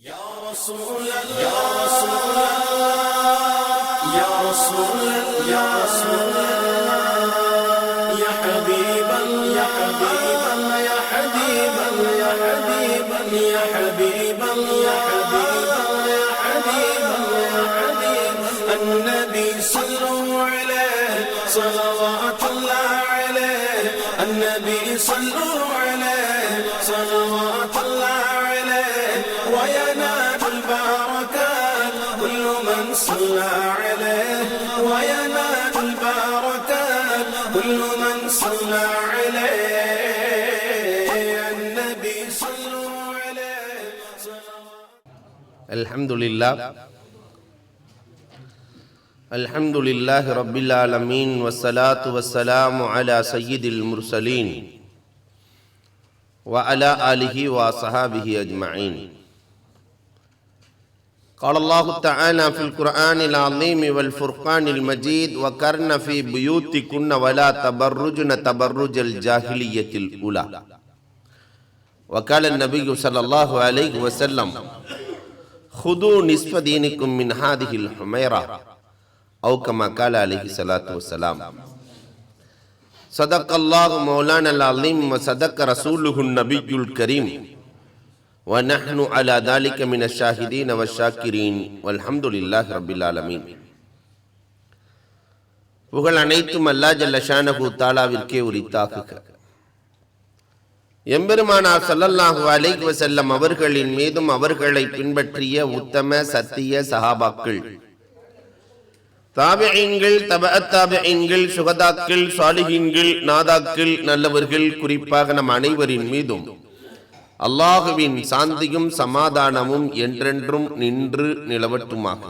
يا رسول الله يا رسول الله يا رسول الله يا رسول الله يا حبيب الله يا حبيب الله يا حبيب الله يا حبيب الله يا حبيب الله يا حبيب الله يا حبيب الله يا حبيب النبي صلوا عليه صلوات الله عليه النبي صلوا عليه صلوات الله عليه وينال البركات كل من صلى عليه وينال البركات كل من صلى عليه النبي صلوا عليه الحمد لله رب العالمين والصلاة والسلام على سيد المرسلين وعلى آله وصحابه أجمعين. قال الله تعالى في القرآن العظيم والفرقان المجيد وقرن في بيوتكن ولا تبرجن تبرج الجاهلية الأولى. وقال النبي صلى الله عليه وسلم خذوا نصف دينكم من هذه الحميرة أو كما قال عليه الصلاة والسلام. صدق الله مولانا العظيم وصدق رسوله النبي الكريم ونحن على ذلك من الشاهدين والشاكرين والحمد لله رب العالمين. புகழ் அனைத்தும் அல்லாஹ் ஜல்ல ஷானஹு தஆலாவிற்கே உரித்தாகுக. எம்பெருமானார் ஸல்லல்லாஹு அலைஹி வஸல்லம் அவர்களின் மீதும் அவர்களை பின்பற்றிய உத்தம சத்திய சஹாபாக்கள், தாபிஈன்கள், தபஅத் தாபிஈன்கள், சுஹதாக்கள், சாலிஹீன்கள், நாதாக்கள், நல்லவர்கள், குறிப்பாக நம் அனைவரின் மீதும் அல்லாஹுவின் சாந்தியும் சமாதானமும் என்றென்றும் நின்று நிலவட்டுமாக.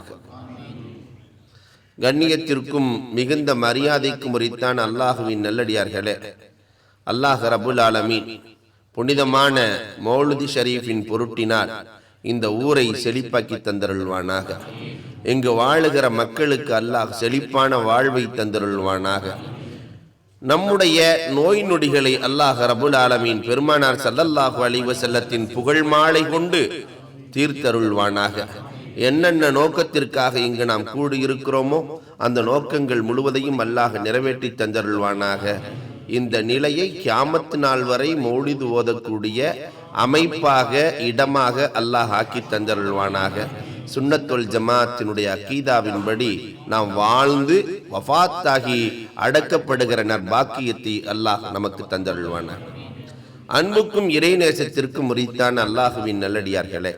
கண்ணியத்திற்கும் மிகுந்த மரியாதைக்கும் உரித்தான் அல்லாஹுவின் நல்லடியார்களே, அல்லாஹ் ரப்புல் ஆலமீன் புனிதமான மௌலிது ஷரீஃபின் பொருட்டினால் இந்த ஊரை செழிப்பாக்கி தந்தருள்வானாக. இங்கு வாழுகிற மக்களுக்கு அல்லாஹ் செழிப்பான வாழ்வை தந்தருள்வானாக. நம்முடைய நோய் நொடிகளை அல்லாஹ் ரப்புல் ஆலமீன் பெருமானார் ஸல்லல்லாஹு அலைஹி வஸல்லத்தின் புகழ் மாலை கொண்டு தீர்த்தருள்வானாக. என்னென்ன நோக்கத்திற்காக இங்கு நாம் கூடியிருக்கிறோமோ அந்த நோக்கங்கள் முழுவதையும் அல்லாஹ் நிறைவேற்றி தந்தருள்வானாக. இந்த நிலையை கியாமத் நாள் வரை மௌலிது ஓதக்கூடிய அமைப்பாக இடமாக அல்லாஹ் ஆக்கி தந்தருள்வானாக. சுன்னத்துல் ஜமாத்தினுடைய அகீதாவின்படி நாம் வாழ்ந்து வஃபாத்தாகி அடக்கப்படுகிற நற்பாக்கியத்தை அல்லாஹ் நமக்கு தந்தருள்வானாக. அன்புக்கும் இறைநேசத்திற்கும் உரித்தான அல்லாஹுவின் நல்லடியார்களே,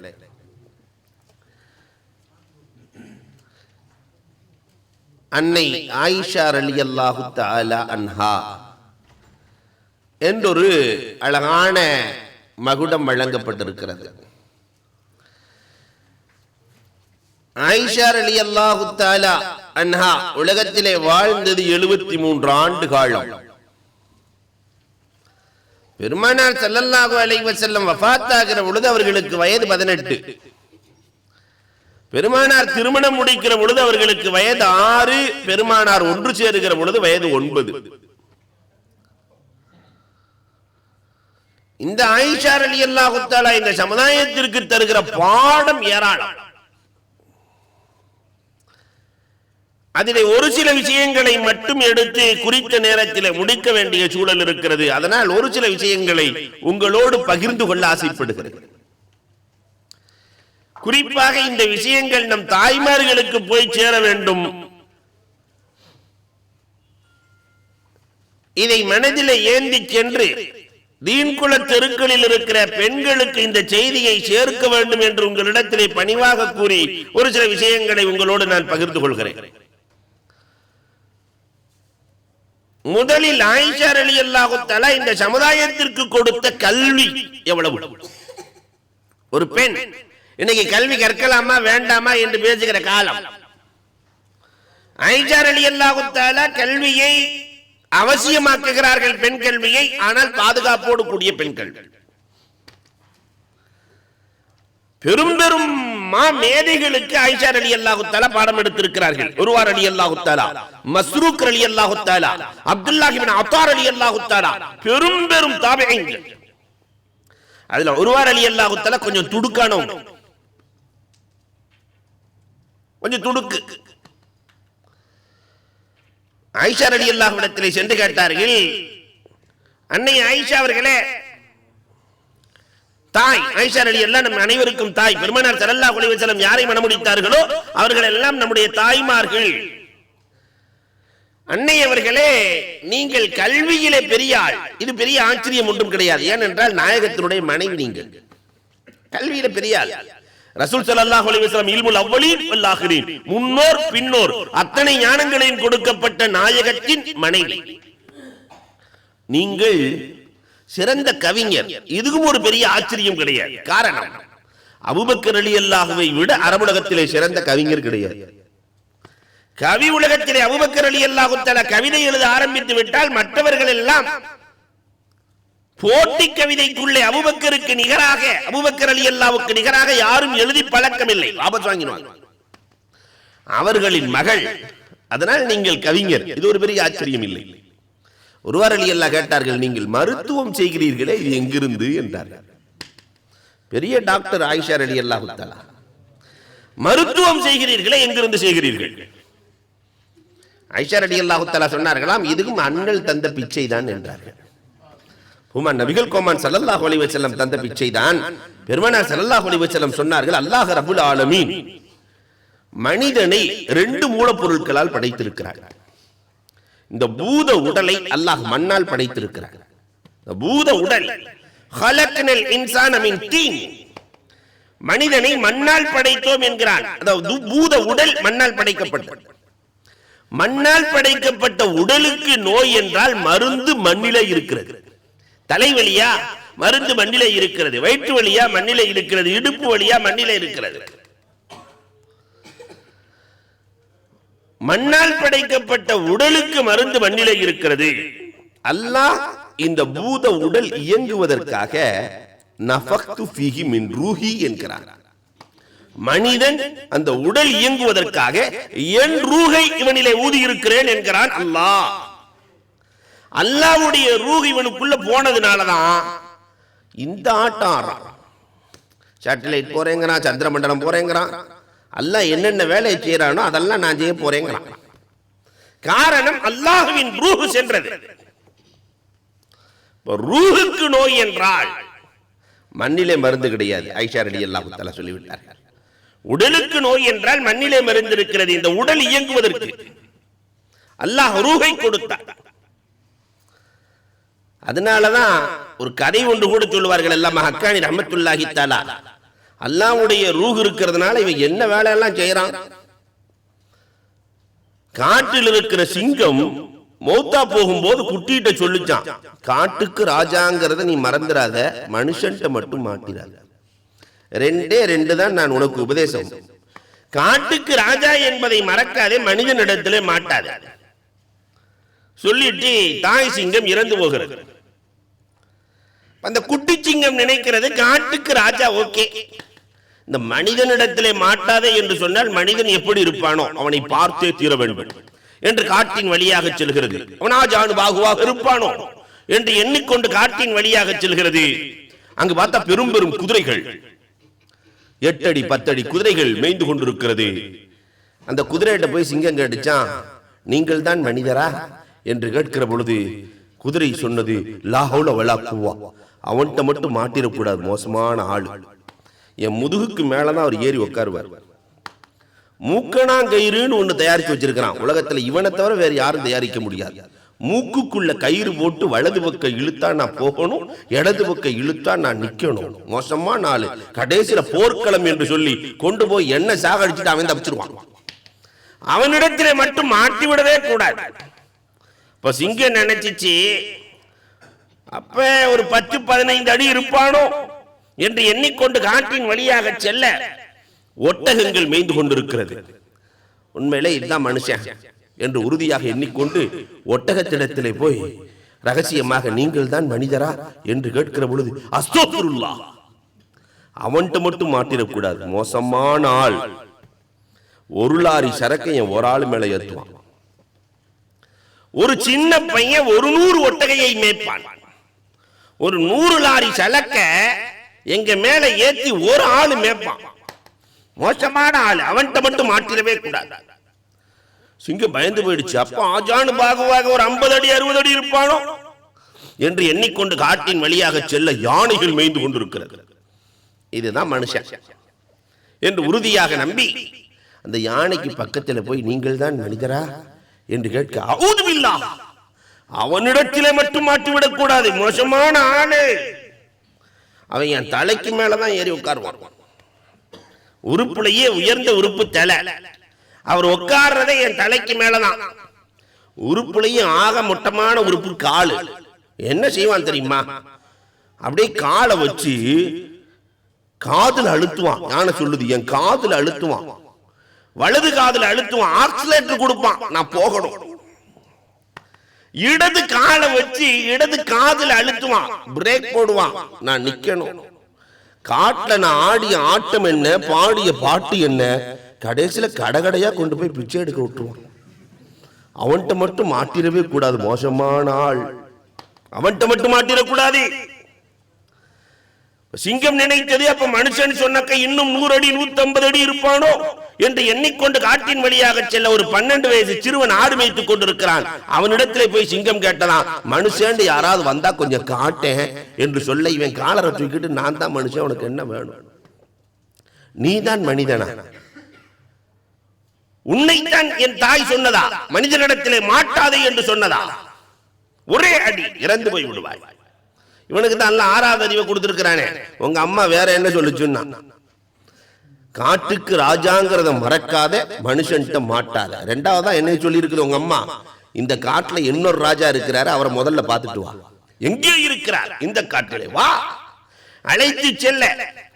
அன்னை ஆயிஷா ரலியல்லாஹு தஆலா அன்ஹா என்றொரு அழகான மகுடம் வழங்கப்பட்டிருக்கிறது. ஆயிஷா ரலியல்லாஹு தஆலா அன்ஹா உலகத்திலே வாழ்ந்தது 73 ஆண்டு காலம். பெருமானார் ஸல்லல்லாஹு அலைஹி வஸல்லம் வஃபாத் ஆகிற பொழுது அவர்களுக்கு வயது 18. பெருமானார் திருமணம் முடிக்கிற பொழுது அவர்களுக்கு வயது 6. பெருமானார் ஒன்று சேருகிற பொழுது வயது 9. இந்த ஆயிஷா ரலியல்லாஹு தஆலா இந்த சமுதாயத்திற்கு தருகிற பாடம் ஏராளம். அதிலே ஒரு சில விஷயங்களை மட்டும் எடுத்து குறித்த நேரத்தில் முடிக்க வேண்டிய சூழல் இருக்கிறது. அதனால் ஒரு சில விஷயங்களை உங்களோடு பகிர்ந்து கொள்ள ஆசைப்படுகிறேன். குறிப்பாக இந்த விஷயங்கள் நம் தாய்மார்களுக்கு போய் சேர வேண்டும். இதை மனதில் ஏந்தி சென்று தீன்குல தெருக்களில் இருக்கிற பெண்களுக்கு இந்த செய்தியை சேர்க்க வேண்டும் என்று உங்களிடத்திலே பணிவாக கூறி ஒரு சில விஷயங்களை உங்களோடு நான் பகிர்ந்து கொள்கிறேன். முதலில் ஆயிஷா ரலியல்லாஹு தஆலா இந்த சமுதாயத்திற்கு கொடுத்த கல்வி எவ்வளவு? ஒரு பெண் இன்னைக்கு கல்வி கற்கலாமா வேண்டாமா என்று பேசுகிற காலம். ஆயிஷா ரலியல்லாஹு தஆலா கல்வியை அவசியமாக்குகிறார்கள், பெண் கல்வியை. ஆனால் பாதுகாப்போடு கூடிய பெண் கல்வி. பெரும் பெரும் மேதைகளுக்கு ஆயிஷா ரலியல்லாஹு தஆலா பாடம் எடுத்திருக்கிறார்கள். உர்வா ரலியல்லாஹு தஆலா, மஸ்ரூக் ரலியல்லாஹு தஆலா, அப்துல்லாஹ் இப்னு அத்தா ரலியல்லாஹு தஆலா, பெரும் பெரும் தாபிஈன்கள். அதுல உர்வா ரலியல்லாஹு தஆலா கொஞ்சம் துடுக்கானவங்க. கொஞ்சம் துடுக்கு. ஆயிஷா ரலியல்லாஹு இடத்திலே சென்று கேட்டார்கள், அன்னை ஆயிஷா அவர்களே, தாய் ஆயிஷா ரலியல்லாஹு நம் அனைவருக்கும் தாய். பெருமானார் ஸல்லல்லாஹு அலைஹி வஸல்லம் யாரை மணமுடித்தார்களோ அவர்கள் எல்லாம் நம்முடைய தாய்மார்கள். அன்னை அவர்களே, நீங்கள் கல்வியிலே பெரிய ஆள். இது பெரிய ஆச்சரியம் ஒன்றும் கிடையாது. ஏனென்றால் நாயகத்தினுடைய மனைவி நீங்கள். கல்வியில பெரிய ஆள். ரசூல் ஸல்லல்லாஹு அலைஹி வஸல்லம் இல்முல் அவ்வலீன் வல் ஆகிரீன், முன்னோர் பின்னோர் அத்தனை ஞானங்களையும் கொடுக்கப்பட்ட நாயகத்தின் மனைவி. நீங்கள் சிறந்த கவிஞர். இதுவும் ஒரு பெரிய ஆச்சரியம் கிடையாது. காரணம், அபூபக்கர் ரலியல்லாஹுவை விட அரபுலகத்திலே சிறந்த கவிஞர் கிடையாது. கவி உலகத்திலே அபூபக்கர் ரலியல்லாஹு தஆலா கவிதை எழுத ஆரம்பித்து விட்டால் மற்றவர்கள் எல்லாம் போட்டி கவிதைக்குள்ளே அபூபக்கருக்கு நிகராக, அபூபக்கர் ரலியல்லாஹுவுக்கு நிகராக யாரும் எழுதி பழக்கமில்லை. வாபஸ் வாங்கினாங்க. அவர்களின் மகள். அதனால் நீங்கள் கவிஞர். இது ஒரு பெரிய ஆச்சரியம் இல்லை. ஒருவர் ரலியல்லாஹு கேட்டார்கள், நீங்கள் மருத்துவம் செய்கிறீர்களே, இது எங்கிருந்து என்றார்கள். பெரிய டாக்டர் ஆயிஷா ரலியல்லாஹு தஆலா, மருத்துவம் செய்கிறீர்களே, எங்கிருந்து செய்கிறீர்கள்? ஆயிஷா ரலியல்லாஹு தஆலா சொன்னார்களாம், இதுவும் அண்ணல் தந்த பிச்சை தான் என்றார்கள். நபிகள் கோமான் ஸல்லல்லாஹு அலைஹி வஸல்லம் தந்த பிச்சை தான். பெருமானார் ஸல்லல்லாஹு அலைஹி வஸல்லம் சொன்னார்கள், அல்லாஹ் ரப்புல் ஆலமீன் மனிதனை 2 மூலப்பொருட்களால் படைத்திருக்கிறார். இந்த பூத உடலை அல்லாஹ் மண்ணால் படைத்திருக்கிறார். பூத உடல், خلقنا الانسان من طين, மனிதனை மண்ணால் படைத்தோம் என்கிறான். அதாவது பூத உடல் மண்ணால் படைக்கப்பட்டது. மண்ணால் படைக்கப்பட்ட உடலுக்கு நோய் என்றால் மருந்து மண்ணிலே இருக்கிறது. தலைவலியா, மருந்து மண்ணிலே இருக்கிறது. வயிற்று வலியா, மண்ணிலே இருக்கிறது. இடுப்பு வலியா, மண்ணிலே இருக்கிறது. மண்ணால் படைக்கப்பட்ட உடலுக்கு மருந்து மண்ணிலே இருக்கிறது. அல்லாஹ் இந்த பூத உடல் இயங்குவதற்காக நஃபக்து ஃபீஹி மின் ரூஹி என்கிறார். மனிதன் அந்த உடல் இயங்குவதற்காக என் ரூஹை இவனிலே ஊதி இருக்கிறேன் என்கிறான் அல்லாஹ். அல்லாஹ்வுடைய ரூஹ் இவனுக்குள்ள போனதுனாலதான் இந்த ஆட்டம் ஆடுறான். சேட்டலைட் போறேங்கிறான், சந்திரமண்டலம் போறேங்கிறான். அல்லாஹ் என்னென்ன வேலையை செய்யறானோ அதெல்லாம் நான் செய்ய போறேங்கிறான். காரணம், அல்லாஹ்வின் ரூஹ் சென்றது. ரூஹுக்கு நோய் என்றால் மண்ணிலே மருந்து கிடையாது. ஆயிஷா ரலியல்லாஹு தஆலா சொல்லிவிட்டார்கள். உடலுக்கு நோய் என்றால் மண்ணிலே மருந்து இருக்கிறது. இந்த உடல் இயங்குவதற்கு அல்லாஹ் ரூஹை கொடுத்தார். அதனாலதான் ஒரு கதை ஒன்று கூட சொல்லுவார்கள் அல்லாமா ஹக்கானி ரஹ்மத்துல்லாஹி தஆலா, அல்லாஹ்வுடைய ரூஹ் இருக்கிறதுனால இவன் என்ன வேலையெல்லாம் செய்யறான். காட்டில் இருக்கிற சிங்கம் மௌத்தா போகும்போது குட்டிட்ட சொல்லிச்சான், காட்டுக்கு ராஜாங்கிறத நீ மறந்துடாத, மனுஷன்ட்ட மட்டும் மாட்டிடாத. 2 தான் நான் உனக்கு உபதேசம். காட்டுக்கு ராஜா என்பதை மறக்காதே, மனிதனிடத்திலே மாட்டாதே. சொல்லிட்டு தாய் சிங்கம் இறந்து போகிறது. அந்த குட்டி சிங்கம் நினைக்கிறது காட்டுக்கு ராஜா ஓகே, இந்த மனிதனிடத்திலே மாட்டாதே என்று சொன்னால் மனிதன் எப்படி இருப்பானோ அவனை பார்த்தே தீர வேண்டும் என்று காட்டின் வழியாக செல்கிறது. அவனாஜானு பாகுவாக இருப்பானோ என்று எண்ணிக்கொண்டு காட்டின் வழியாக செல்கிறது. அங்கு பார்த்தா பெரும் பெரும் குதிரைகள், 8 அடி 10 அடி குதிரைகள் மேய்ந்து கொண்டிருக்கிறது. அந்த குதிரையிட்ட போய் சிங்கம் கேட்டுச்சான், நீங்கள் தான் மனிதரா என்று கேட்கிற பொழுது குதிரை சொன்னது, லா ஹவுல வலா குவா, அவன்கிட்ட மட்டும் மாட்டிடக்கூடாது, மோசமான ஆளு, என் முதுகுக்கு மேலதான் அவர் ஏறி உட்காருவார். மூக்கணாங்கயிறுன்னு ஒண்ணு தயாரிச்சு வச்சிருக்கிறான். உலகத்துல இவனை தவிர வேற யாரும் தயாரிக்க முடியாது. மூக்குக்குள்ள கயிறு போட்டு வலது பக்கம் இழுத்தா நான் போகணும், இடது பக்கம் இழுத்தா நான் நிக்கணும். மோசமான ஆளு. கடைசியில போர்க்களம் என்று சொல்லி கொண்டு போய் என்ன சாகடிச்சுட்டு அவன் தப்பிச்சிருவான். அவனிடத்திலே மட்டும் மாட்டி விடவே கூடாது. இப்ப சிங்கம் நினைச்சிச்சு, அப்ப ஒரு 10-15 அடி இருப்பானோ என்று எண்ணிக்கொண்டு காட்டின் வழியாக செல்ல ஒட்டகங்கள் மேய்ந்து கொண்டிருக்கிறது. உண்மையிலே இதுதான் மனுஷன் என்று உறுதியாக எண்ணிக்கொண்டு ஒட்டகத்திடத்திலே போய் ரகசியமாக நீங்கள் தான் மனிதரா என்று கேட்கிற பொழுது, அஸ்தக்ஃபிருல்லாஹ், அவன்கிட்ட மட்டும் மாட்டிடக்கூடாது, மோசமான ஆள். 1 லாரி சரக்கை என் ஒரு ஆள் மேல ஏற்றுவான். ஒரு சின்ன பையன் 100 ஒட்டகையை மேய்ப்பான். ஒரு 100 லாரி சலக்க எங்க மேல ஏத்தி ஒரு ஆளு மேய்ப்பான். மோசமான ஆள், அவன்கிட்ட மட்டும் மாட்டிடவே கூடாது. சிங்கம் பயந்து போயிடுச்சு. அப்ப ஆஜானு பாகுவாக ஒரு 50 அடி 60 அடி இருப்பானோ என்று எண்ணிக்கொண்டு காட்டின் வழியாக செல்ல யானைகள் மேய்ந்து கொண்டிருக்கிறது. இதுதான் மனுஷன் என்று உறுதியாக நம்பி அந்த யானைக்கு பக்கத்தில் போய் நீங்கள் தான் மனிதரா என்று கேட்க, அஊது பில்லாஹ், அவனிடத்திலே மட்டும் மாட்டிவிடக் கூடாது, மோசமான ஆளு, அவன் என் தலைக்கு மேலதான் ஏறி உட்காருவான். உறுப்புலையே உயர்ந்த உறுப்பு தலை, அவர் உட்கார்றதே என் தலைக்கு மேலதான். உறுப்புலையும் ஆக மொட்டமான உறுப்பு காலு. என்ன செய்வான் தெரியுமா? அப்படியே காலை வச்சு காதுல அழுத்துவான். யானை சொல்லுது, என் காதுல அழுத்துவான், வலது காதுல அழுத்துவான், ஆக்சிலேட்டர் கொடுப்பான், நான் போகணும். இடது காலை வச்சு இடது காதுல அழுத்துவான், பிரேக் போடுவான், நான் நிக்கணும். காட்டுல நான் ஆடிய ஆட்டம் என்ன, பாடிய பாட்டு என்ன, கடைசியில கடகடையா கொண்டு போய் பிச்சை எடுக்க விட்டுருவான். அவன்கிட்ட மட்டும் மாட்டிடவே கூடாது, மோசமான ஆள், அவன்கிட்ட மட்டும் மாட்டிடக்கூடாது. சிங்கம் நினைத்தது, அப்ப மனுஷன் சொன்னக்க இன்னும் 100 அடி 150 அடி இருப்பானோ என்று எண்ணிக்கொண்டு காட்டின் வழியாக செல்ல ஒரு 12 வயசு சிறுவன் ஆடு மேய்த்துக் கொண்டிருக்கிறான். அவனிடத்திலே போய் சிங்கம் கேட்டலாம், மனுஷன் யாராவது வந்தா கொஞ்சம் காட்டேன் என்று சொல்ல, இவன் காலரை தூக்கிட்டு, நான் தான் மனுஷன், உனக்கு என்ன வேணும், நீ தான் மனிதனா, உன்னைத்தான் என் தாய் சொன்னதா, மனிதனிடத்திலே மாட்டாதே என்று சொன்னதா, ஒரே அடி இறந்து போய் விடுவாய். இவனுக்கு தான் 6வது அறிவை கொடுத்திருக்கிறானே, உங்க அம்மா வேற என்ன சொல்லுச்சுன்னா, காட்டுக்கு ராஜாங்கிறத மறக்காத, மனுஷன்ட்ட மாட்டாத. 2வதா என்ன சொல்லி இருக்குது உங்க அம்மா, இந்த காட்டுல இன்னொரு ராஜா இருக்கிறாரு, அவரை முதல்ல பார்த்துட்டு வா. எங்கே இருக்கிறார்? இந்த காட்டிலே வா. அழைத்து செல்ல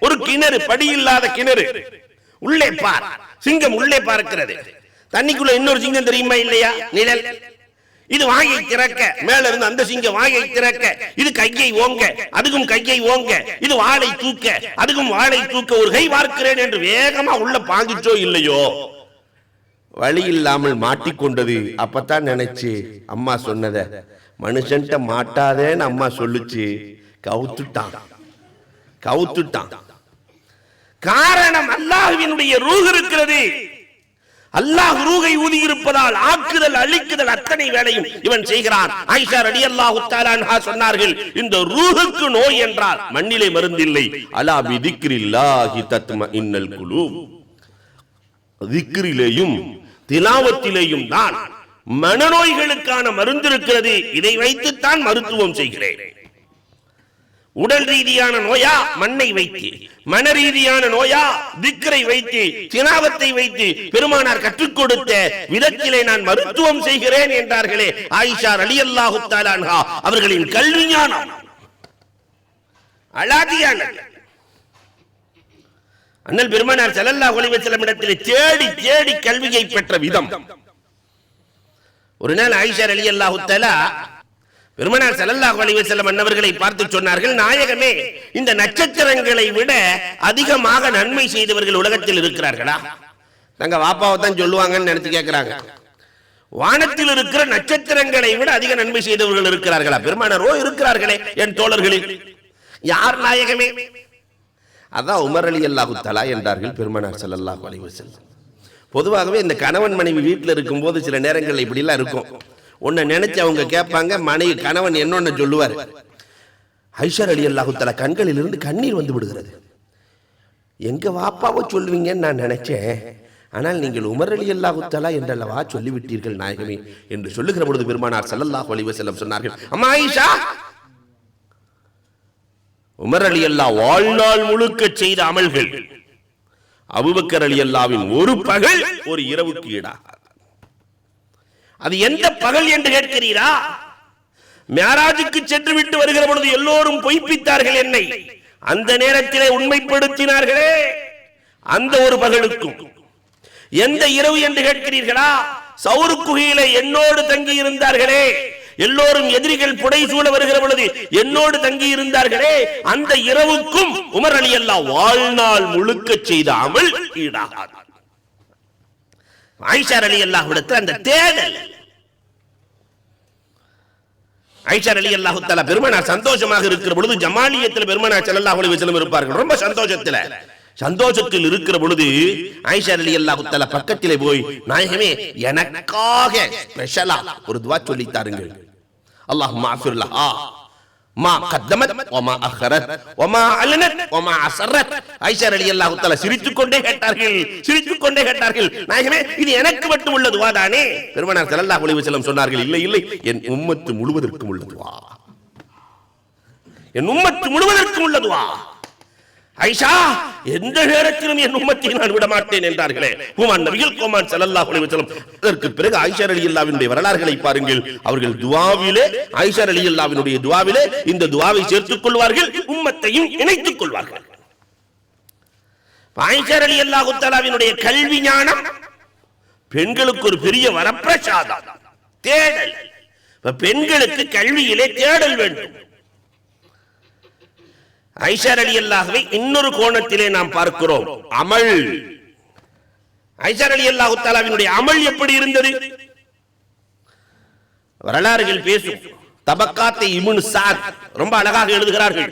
ஒரு கிணறு, படி இல்லாத கிணறு, உள்ளே பார். சிங்கம் உள்ளே பார்க்கிறது. தண்ணிக்குள்ள இன்னொரு சிங்கம் தெரியுமா இல்லையா? நிழல். இது வாயை திறக்க, மேல இருந்து அந்த சிங்கம் வாயை திறக்க, இது கையை ஓங்க, அதுக்கும் கையை ஓங்க, இது வாளை தூக்க, அதுக்கும் வாளை தூக்க, ஒரு கை பார்க்கிறேன் என்று வேகமா உள்ள பாஞ்சிச்சோ இல்லையோ, வழி இல்லாமல் மாட்டிக்கொண்டது. அப்பதான் நினைச்சு அம்மா சொன்னத, மனுஷன்ட்ட மாட்டாதேன்னு அம்மா சொல்லுச்சு, கவுத்துட்டான். காரணம், அல்லாஹ்வினுடைய ரூஹ் இருக்கிறது. அல்லாஹ் ரூஹை ஊதி இருப்பதால் ஆக்குதல் அழிக்குதல் அத்தனை வேலையும் இவன் செய்கிறான். ஆயிஷா ரலியல்லாஹு தஆலா அன்ஹா சொன்னார்கள், இந்த ரூஹுக்கு நோய் என்றால் மண்ணிலே மருந்தில்லை, அலா பிதிக்ரில்லாஹி தத்மஇன்னல் குலூப், திக்ரிலேயும் திலாவத்திலேயும் தான் மனநோய்களுக்கான மருந்து இருக்கிறது. இதை வைத்துத்தான் மருத்துவம் செய்கிறேன். உடல் ரீதியான நோயா மண்ணை வைத்து, மன ரீதியான நோயா திக்ரை வைத்து, திலாவத்தை வைத்து பெருமானார் கற்றுக் கொடுத்த விதத்திலே நான் மருத்துவம் செய்கிறேன் என்றார்களே ஆயிஷா ரலியல்லாஹு தஆலா அன்ஹா. அவர்களின் கல்வி ஞானம் அலாதியானது. அண்ணல் பெருமானார் ஸல்லல்லாஹு அலைஹி வஸல்லம் இடத்திலே தேடி தேடி கல்வியை பெற்ற விதம். ஒரு நாள் ஆயிஷா ரலியல்லாஹு தஆலா பெருமானார் ஸல்லல்லாஹு அலைஹி வஸல்லம் அன்னவர்களை பார்த்து சொன்னார்கள், நாயகமே, இந்த நட்சத்திரங்களை விட அதிகமாக நன்மை செய்தவர்கள் உலகத்தில் இருக்கிறார்களா? தங்க வாப்பாவை தான் சொல்லுவாங்கன்னு நினைச்சு கேட்கிறாங்க. வானத்தில் இருக்கிற நட்சத்திரங்களை விட அதிக நன்மை செய்தவர்கள் இருக்கிறார்களா? பெருமானாரோ இருக்கிறார்களே என் தோழர்களில். யார் நாயகமே? அதான் உமர் ரலியல்லாஹு தஆலா என்றார்கள் பெருமானார் ஸல்லல்லாஹு அலைஹி வஸல்லம். பொதுவாகவே இந்த கணவன் மனைவி வீட்டில் இருக்கும்போது சில நேரங்கள் இப்படி எல்லாம் இருக்கும். உன்னை நினைச்சு அவங்க கேட்பாங்க, மனைவி கணவன் என்னொன்னு சொல்லுவார். ஆயிஷா ரலியல்லாஹு தஆலா கண்களில் இருந்து கண்ணீர் வந்து விடுகிறது. எங்க வாப்பாவை சொல்லுவீங்கன்னு நான் நினைச்சேன், ஆனால் நீங்கள் உமர் ரலியல்லாஹு தஆலா என்றல்லவா சொல்லிவிட்டீர்கள் நாயகமே என்று சொல்லுகிற பொழுது பெருமானார் ஸல்லல்லாஹு அலைஹி வஸல்லம் சொன்னார்கள், அம்மா ஆயிஷா, உமர் ரலியல்லாஹு வாழ்நாள் முழுக்க செய்த அமல்கள் அபூபக்கர் ரலியல்லாஹுவின் ஒரு பகல் ஒரு இரவுக்கு ஈடாக. அது எந்த பகல் என்று கேட்கிறீரா? மேராஜுக்கு சென்று விட்டு வருகிற பொழுது எல்லோரும் பொய்ப்பித்தார்கள் என்னை, அந்த நேரத்திலே உண்மைப்படுத்தினார்களே, அந்த ஒரு பகலுக்கும். எந்த இரவு என்று கேட்கிறீர்களா? சௌர் குகையிலே என்னோடு தங்கி இருந்தார்களே, எல்லோரும் எதிரிகள் புடைசூழ வருகிற பொழுது என்னோடு தங்கி இருந்தார்களே, அந்த இரவுக்கும் உமர் ரலியல்லாஹு வாழ்நாள் முழுக்க செய்த அமல் ஈடாகாது. ஆயிஷா ரலியல்லாஹு இடத்தில் அந்த தேடல். ஆயிஷா ரலியல்லாஹு தஆலா பெருமானார் சந்தோஷமாக இருக்கிற பொழுது ஜமாலியத்தில் பெருமானார் ஸல்லல்லாஹு அலைஹி வஸல்லம் இருப்பார்கள். ரொம்ப சந்தோஷத்தில் சந்தோஷத்தில் இருக்கிற பொழுது ஆயிஷா ரலியல்லாஹு தஆலா பக்கத்திலே போய், நாயகமே எனக்காக ஸ்பெஷலா ஒரு துஆ சொல்லி தாருங்கள். அல்லாஹும்ம அஃபிர் லஹா மா கத்தமத் வமா அഖரத் வமா அலனத் வமா அஸரத். ஆயிஷா ரலியல்லாஹு தஆலா சிரித்துக்கொண்டே கேட்டார்கள், நாயகமே இது எனக்கு மட்டும் உள்ள துஆ தானே? பெருமானார் ஸல்லல்லாஹு அலைஹி வஸல்லம் சொன்னார்கள், இல்லை என் உம்மத்து முழுவதற்கும் உள்ள துஆ, என் உம்மத்து முழுவதற்கும் உள்ள துஆ. ஆயிஷா, எந்த நேரத்திலும் என் உம்மத்தை நான் விட மாட்டேன் என்றார்களே ஹுமான் நபிகள் கோமான் ஸல்லல்லாஹு அலைஹி வஸல்லம். அதற்கு பிறகு ஆயிஷா ரலியல்லாஹுவினுடைய வரலாறுகளை பாருங்கள். அவர்கள் துஆவிலே, ஆயிஷா ரலியல்லாஹுவினுடைய துஆவிலே இந்த துஆவை சேர்த்துக் கொள்வார்கள், உம்மத்தையும் இணைத்துக் கொள்வார்கள். ஆயிஷா ரலியல்லாஹு தஆலாவினுடைய கல்வி ஞானம் பெண்களுக்கு ஒரு பெரிய வரப்பிரசாதம், தேடல். பெண்களுக்கு கல்வியிலே தேடல் வேண்டும். ஆயிஷா ரலியல்லாஹுவை இன்னொரு கோணத்திலே நாம் பார்க்கிறோம், அமல். ஆயிஷா ரலியல்லாஹு தஆலாவினுடைய அமல் எப்படி இருந்தது? வரலாறுகள் பேசும். தபக்காத்தை இப்னு சஅத் ரொம்ப அழகாக எழுதுகிறார்கள்.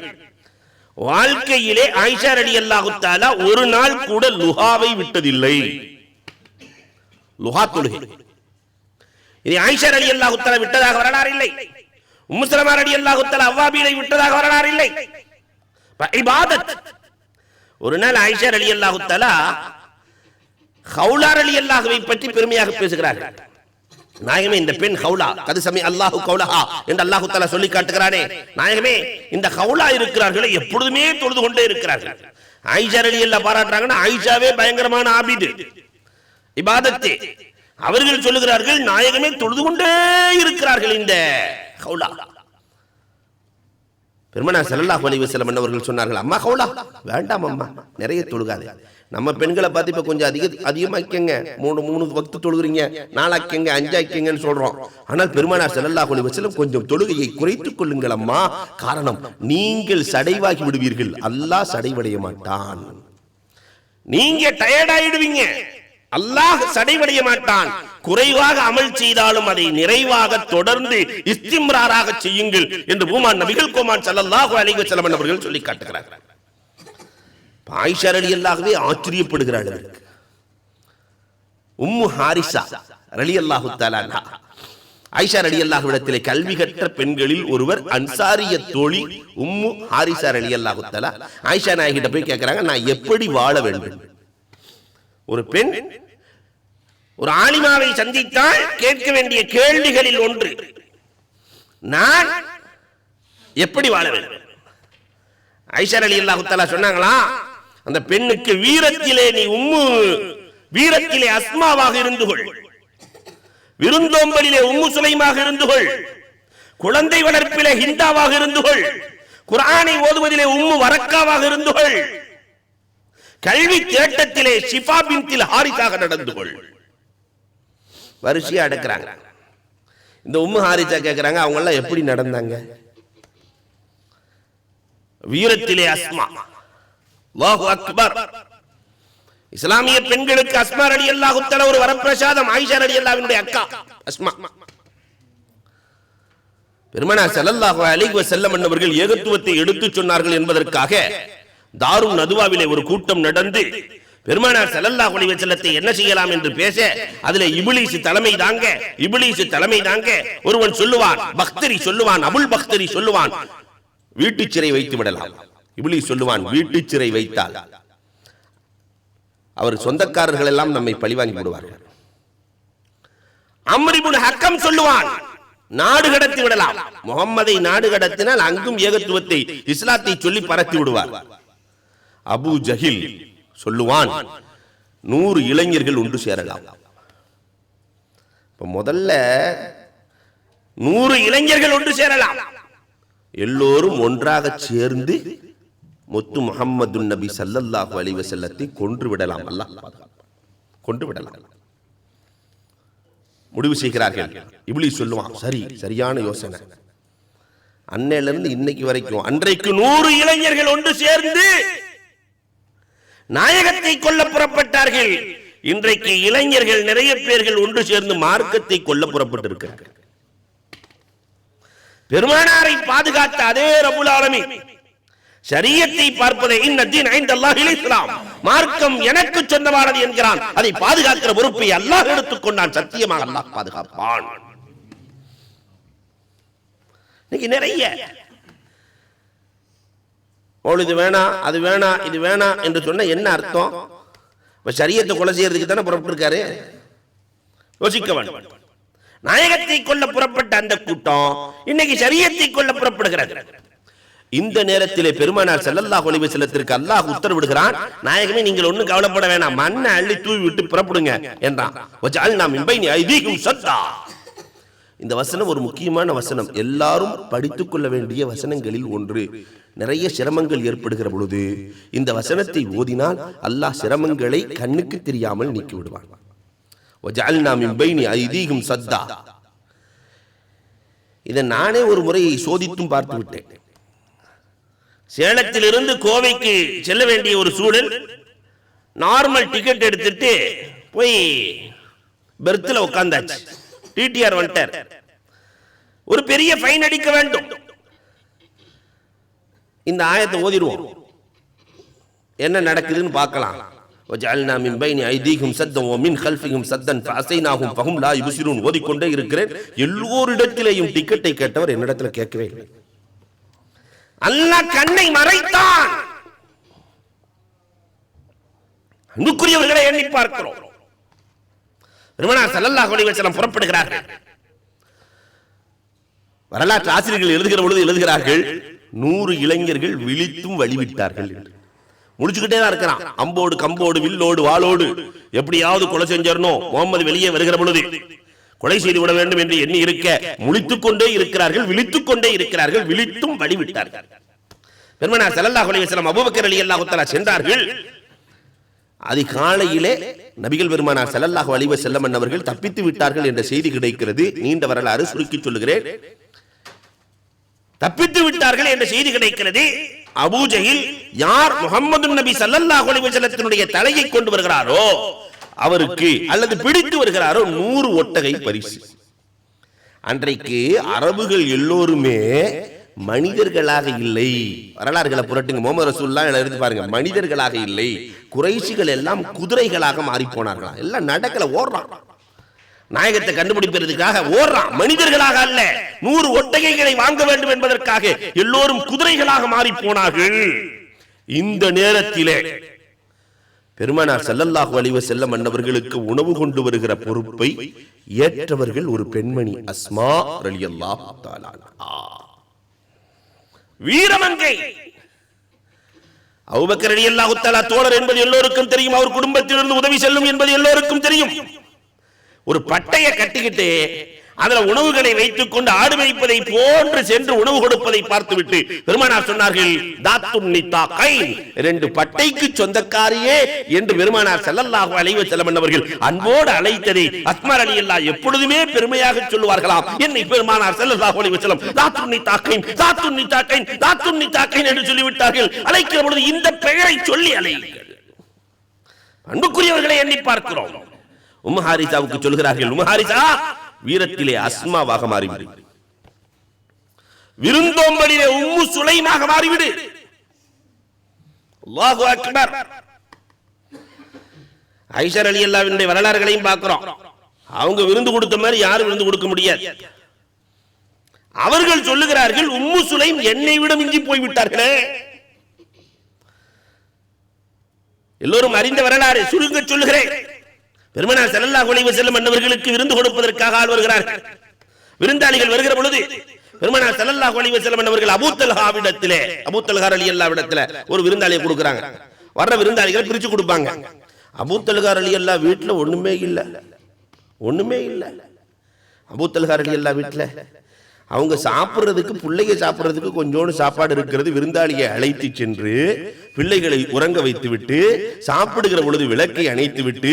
வாழ்க்கையிலே ஆயிஷா ரலியல்லாஹு தஆலா ஒரு நாள் கூட லுஹாவை விட்டதில்லை. லுஹா தொழுகை இது ஆயிஷா ரலியல்லாஹு தஆலா விட்டதாக வரலாறு இல்லை. உம்மு ஸலமா ரலியல்லாஹு தஆலா அவ்வாபீனை விட்டதாக வரலாறு இல்லை. இபாதத். ஒரு நாள் ஆயிஷா ரலியல்லாஹு தஆலா ஹவுலா ரலியல்லாஹுவை பற்றி பெருமையாக பேசுகிறார்கள். நாயகமே, இந்த பெண் ஹவுலா கது சமி அல்லாஹு கௌலஹா என்று அல்லாஹு தஆலா சொல்லி காட்டுகிறானே, நாயகமே இந்த ஹவுலா இருக்கிறார்களே எப்பொழுதுமே தொழுது கொண்டே இருக்கிறார்கள். ஆயிஷா ரலியல்லாஹு பாராட்டுறாங்கன்னா, ஆயிஷாவே பயங்கரமான ஆபிது, இபாதத்தே. அவர்கள் சொல்லுகிறார்கள், நாயகமே தொழுது கொண்டே இருக்கிறார்கள் இந்த ஹவுலா. பெருமானார் ஸல்லல்லாஹு அலைஹி வஸல்லம் அவர்கள் சொன்னார்கள், அம்மா ஹவுலா வேண்டாம் அம்மா, நிறைய தொழுகாதே. நம்ம பெண்களை பார்த்து இப்ப கொஞ்சம் அதிகமாக்கங்க, மூணு வக்து தொழுகிறீங்க, 4 ஆக்கங்க, 5 ஆக்கங்கன்னு சொல்றோம். ஆனால் பெருமானார் ஸல்லல்லாஹு அலைஹி வஸல்லம் கொஞ்சம் தொழுகையை குறைத்துக் கொள்ளுங்கள் அம்மா, காரணம் நீங்கள் சடைவாகி விடுவீர்கள், அல்லாஹ் சடைவடைய மாட்டான். நீங்க டயர்ட் ஆயிடுவீங்க, அல்லாஹ் சடைவடைய மாட்டான். குறைவாக அமல் செய்தாலும் அதை நிறைவாக தொடர்ந்து இஸ்திம்ராராக செய்யுங்கள் என்று பூமான் நபிகள் கோமான் ஸல்லல்லாஹு அலைஹி வஸல்லம் அவர்கள் சொல்லி காட்டுகிறார்கள். ஆயிஷா ரலியல்லாஹுவே ஆச்சரியப்படுகிறார்கள். உம்மு ஹாரிஸா ரலியல்லாஹு தஆலா அன்ஹா, ஆயிஷா ரலியல்லாஹுவிடத்திலே கல்வி கற்ற பெண்களில் ஒருவர், அன்சாரிய தோழி உம்மு ஹாரிஸா ரலியல்லாஹு தஆலா ஆயிஷா நாயகிட்ட போய் கேட்கிறாங்க, நான் எப்படி வாழ வேண்டும்? ஒரு பெண் ஒரு ஆலிமாவை சந்தித்தால் கேட்க வேண்டிய கேள்விகளில் ஒன்று, நான் எப்படி வாழ வேண்டும்? ஆயிஷா ரலியல்லாஹு தஆலா சொன்னாங்களா, அந்த பெண்ணுக்கு வீரத்திலே நீ வீரத்திலே அஸ்மாவாக இருந்து கொள், விருந்தோம்பலிலே உம்மு சுலைமாக இருந்து கொள், குழந்தை வளர்ப்பிலே ஹிந்தாவாக இருந்து கொள், குர்ஆனை ஓதுவதிலே உம்மு வரக்காவாக இருந்து கொள், கல்வி தேட்டத்திலே ஷிஃபா பின்த்தில் ஹாரிஸாக நடந்து கொள். வரிசையா அடக்குறாங்க. இந்த உம்மு ஹாரிஸா கேட்கிறாங்க, அவங்க எல்லாம் எப்படி நடந்தாங்க? வீரத்திலே அஸ்மா. அல்லாஹு அக்பர். இஸ்லாமிய பெண்களுக்கு அஸ்மா ரலியல்லாஹு தஆலா ஒரு வரப்பிரசாதம். ஆயிஷா ரலியல்லாஹுவினுடைய அக்கா அஸ்மா. பெருமானார் ஸல்லல்லாஹு அலைஹி வஸல்லம் அவர்கள் ஏகத்துவத்தை எடுத்துச் சொன்னார்கள் என்பதற்காக தாருன் நதுவாவிலே ஒரு கூட்டம் நடந்து பெருமானார் ஸல்லல்லாஹு அலைஹி வஸல்லத்தை என்ன செய்யலாம் என்று பேச, அதிலே இப்லீஸ் தலைமை தாங்க. ஒருவன் சொல்லுவான், பக்தரி சொல்லுவான், அபுல் பக்தரி சொல்லுவான், வீட்டுச் சிறை வைத்து விடலாம். இப்லீஸ் சொல்லுவான், வீட்டுச் சிறை வைத்தால் அவர் சொந்தக்காரர்கள் எல்லாம் நம்மை பழிவாங்கி விடுவார்கள். அம்ர் இப்னு ஹக்கம் சொல்லுவான், நாடு கடத்தி விடலாம். முகம்மதை நாடு கடத்தினால் அங்கும் ஏகத்துவத்தை இஸ்லாத்தை சொல்லி பரத்தி விடுவார். அபூ ஜஹில் சொல்லுவான், 100 இளைஞர்கள் ஒன்று சேரலாம். முதல்ல 100 இளைஞர்கள் ஒன்று சேரலாம், எல்லோரும் ஒன்றாக சேர்ந்து முத்து முஹம்மது நபி ஸல்லல்லாஹு அலைஹி வஸல்லத்தை கொன்று விடலாம். அல்லாஹ் கொன்று விடலாம் முடிவு செய்கிறார்கள். இப்லீஸ் சொல்லுவான், சரியான யோசனை. அன்னையிலிருந்து இன்னைக்கு வரைக்கும் அன்றைக்கு 100 இளைஞர்கள் ஒன்று சேர்ந்து நாயகத்தை கொல்ல புறப்பட்டார்கள். இன்றைக்கு இளைஞர்கள் நிறைய பேர்கள் ஒன்று சேர்ந்து மார்க்கத்தை கொல்ல ஷரியத்தை பார்ப்பதை இன்னதீன் இன்தல்லாஹில் இஸ்லாம், மார்க்கம் எனக்கு சொந்தமானது என்கிறான். அதை பாதுகாக்கிற பொறுப்பை அல்லாஹ் எடுத்துக்கொண்டான். சத்தியமாக அல்லாஹ் பாதுகாப்பான். இன்னைக்கு நிறைய இது வேணாம் அது வேணாம் இது வேணாம் என்று சொன்ன என்ன அர்த்தம்? ஷரியத்தை கொலை செய்யறதுக்கு தானே புறப்பட்டு இருக்காரு. யோசிக்க வேண்டும். நாயகத்தை கொல்ல புறப்பட்ட அந்த கூட்டம் இன்னைக்கு ஷரியத்தை கொல்ல புறப்படுகிறது. இந்த நேரத்திலே பெருமானார் ஸல்லல்லாஹு அலைஹி வஸல்லத்திற்கு அல்லாஹ் உத்தரவிடுகிறான், நாயகமே நீங்கள் ஒன்னும் கவலைப்பட வேணாம், மண்ணை அள்ளி தூவி விட்டு புறப்படுங்க என்றான். வஜஅல்னா மின் பைனி ஐதீகும் சத்தா. இந்த வசனம் ஒரு முக்கியமான வசனம், எல்லாரும் படித்துக் கொள்ள வேண்டிய வசனங்களில் ஒன்று. நிறைய சிரமங்கள் ஏற்படுகிற பொழுது இந்த வசனத்தை ஓதினால் அல்லாஹ் சிரமங்களை கண்ணுக்கு தெரியாமல் நீக்கி விடுவான். வஜஅல்னா மின் பைனி ஐதீகும் சத்தா. இதை நானே ஒரு முறை சோதித்தும் பார்த்து விட்டேன். சேலத்திலிருந்து கோவைக்கு செல்ல வேண்டிய ஒரு சூழல். நார்மல் டிக்கெட் எடுத்துட்டு போய் பெர்த்தில் உட்கார்ந்தாச்சு. டிடிஆர் வந்துட்டார். ஒரு பெரிய ஃபைன் அடிக்க வேண்டும். இந்த ஆயத்தை ஓதிடுவோம், என்ன நடக்குதுன்னு பார்க்கலாம். وجعلنا من بين ايديهم سدا ومن خلفهم سدا فاسقيناهم فهم لا يبصرون. ஓதிக்கொண்டே இருக்கிறேன். எல்லோரிடத்திலேயும் டிக்கெட்டை கேட்டவர் என்னிடத்துல கேட்கவே இல்லை. அல்லாஹ் கண்ணை மறைத்தான். அன்புக்குரியவர்களை எண்ணி பார்க்கிறோம். பெருமானார் ஸல்லல்லாஹு அலைஹி வஸல்லம் புறப்படுகிறார்கள். வரலாற்று ஆசிரியர்கள் எழுதுகிற பொழுது எழுதுகிறார்கள், 100 இளைஞர்கள் விழித்தும் வழிவிட்டார்கள். முடிச்சுக்கிட்டே தான் இருக்கிறான். அம்போடு கம்போடு வில்லோடு வாளோடு எப்படியாவது கொலை செஞ்சிடணும். முகமது வெளியே வருகிற பொழுது கொலை செய்து விட வேண்டும் என்று எண்ணி இருக்க முழித்துக் கொண்டே இருக்கிறார்கள், விழித்துக் கொண்டே இருக்கிறார்கள், விழித்தும் வழிவிட்டார்கள். பெருமானார் ஸல்லல்லாஹு அலைஹி வஸல்லம் அபூபக்கர் ரலியல்லாஹு தஆலா சென்றார்கள். அதிகாலையிலே நபிகள் பெருமானார் ஸல்லல்லாஹு அலைஹி வஸல்லம் அவர்கள் தப்பித்து விட்டார்கள் என்ற செய்தி கிடைக்கிறது. நீண்ட வரலாறு சுருக்கி சொல்லுகிறேன். தப்பித்து விட்டார்கள் என்ற செய்தி கிடைக்கிறது. அபூ ஜஹில் யார் முஹம்மது நபி ஸல்லல்லாஹு அலைஹி வஸல்லத்தினுடைய தலையை கொண்டு வருகிறாரோ அவருக்கு அல்லது பிடித்து வருகிறாரோ 100 ஒட்டகை பரிசு. அன்றைக்கு அரபுகள் எல்லோருமே மனிதர்களாக இல்லை. வரலாறுகளை புரட்டுங்க, முஹம்மது ரசூலுல்லாஹ் எழுதி பாருங்க. மனிதர்களாக இல்லை, குறைஷிகள் எல்லாம் குதிரைகளாக மாறி போனார்களாம். எல்லாம் நடக்கல, ஓடுறான். நாயகத்தை கண்டுபிடிப்பதற்காக ஓடுறான், மனிதர்களாக அல்ல. 100 ஒட்டகைகளை வாங்க வேண்டும் என்பதற்காக எல்லோரும் குதிரைகளாக மாறி போனார்கள். இந்த நேரத்திலே பெருமானார் ஸல்லல்லாஹு அலைஹி வஸல்லம் அன்னவர்களுக்கு உணவு கொண்டு வருகிற பொறுப்பை ஏற்றவர்கள் ஒரு பெண்மணி, அஸ்மா ரலியல்லாஹு தஆலா அன்ஹா. வீரமங்கை அபூபக்கர் ரலியல்லாஹு தஆலா தோழர் என்பது எல்லோருக்கும் தெரியும். அவர் குடும்பத்திலிருந்து உதவி செல்லும் என்பது எல்லோருக்கும் தெரியும். ஒரு பட்டையை கட்டிக்கிட்டு அதுல உணவுகளை வைத்துக் கொண்டு ஆடு மேய்ப்பதை போன்று சென்று உணவு கொடுப்பதை பார்த்துவிட்டு பெருமானார் சொன்னார்கள், தாத்துன் நித்தாகைன், 2 பட்டைக்கு சொந்தக்காரியே என்று பெருமானார் ஸல்லல்லாஹு அலைஹி வஸல்லம் அவர்கள் அன்போடு அழைத்ததை அஸ்மா ரலியல்லாஹு எப்பொழுதுமே பெருமையாக சொல்லுவார்களாம். என்னை பெருமானார் ஸல்லல்லாஹு அலைஹி வஸல்லம் தாத்துன் நித்தாகைன் தாத்துன் நித்தாகைன் தாத்துன் நித்தாகைன் என்று சொல்லிவிட்டார்கள். அழைக்கிற பொழுது இந்த பெயரை சொல்லி அழைங்கள். அன்புக்குரியவர்களை எண்ணி பார்க்கிறோம். உம்மு ஹாரிசாவுக்கு சொல்கிறார்கள், உம்மு ஹாரிசா வீரத்திலே அஸ்மாவாக மாறிவிடு, விருந்தோம்பலிலே உம்மு சுலைமாக மாறிவிடு. அல்லாஹு அக்பர். ஆயிஷா ரலியல்லாஹு வரலாறுகளையும் பார்க்கிறோம். அவங்க விருந்து கொடுத்த மாதிரி யாரும் விருந்து கொடுக்க முடியாது. அவர்கள் சொல்லுகிறார்கள், உம்மு சுலைம் என்னை விட மிஞ்சி போய்விட்டார்களே. எல்லோரும் அறிந்த வரலாறு சுருங்க சொல்லுகிறேன். பெருமானார் ஸல்லல்லாஹு அலைஹி வஸல்லம் அன்னவர்களுக்கு விருந்து கொடுப்பதற்காக ஆள் வருகிறார்கள். விருந்தாளிகள் வருகிற பொழுது பெருமானார் ஸல்லல்லாஹு அலைஹி வஸல்லம் அன்னவர்கள் அபூ தல்ஹாவிடத்திலே, அபூ தல்ஹா ரலியல்லாஹு இடத்திலே ஒரு விருந்தாளியை கொடுக்கறாங்க. வர்ற விருந்தாளிகள் பிரிச்சு கொடுப்பாங்க. அபூ தல்ஹா ரலியல்லாஹு வீட்ல ஒண்ணுமே இல்ல, ஒண்ணுமே இல்ல. அபூ தல்ஹா ரலியல்லாஹு வீட்ல அவங்க சாப்பிடுறதுக்கு, பிள்ளைங்க சாப்பிடுறதுக்கு கொஞ்சோண்டு சாப்பாடு இருக்கிறது. விருந்தாளியை அழைத்து சென்று பிள்ளைகளை உறங்க வைத்து விட்டு சாப்பிடுகிற பொழுது விளக்கை அணைத்து விட்டு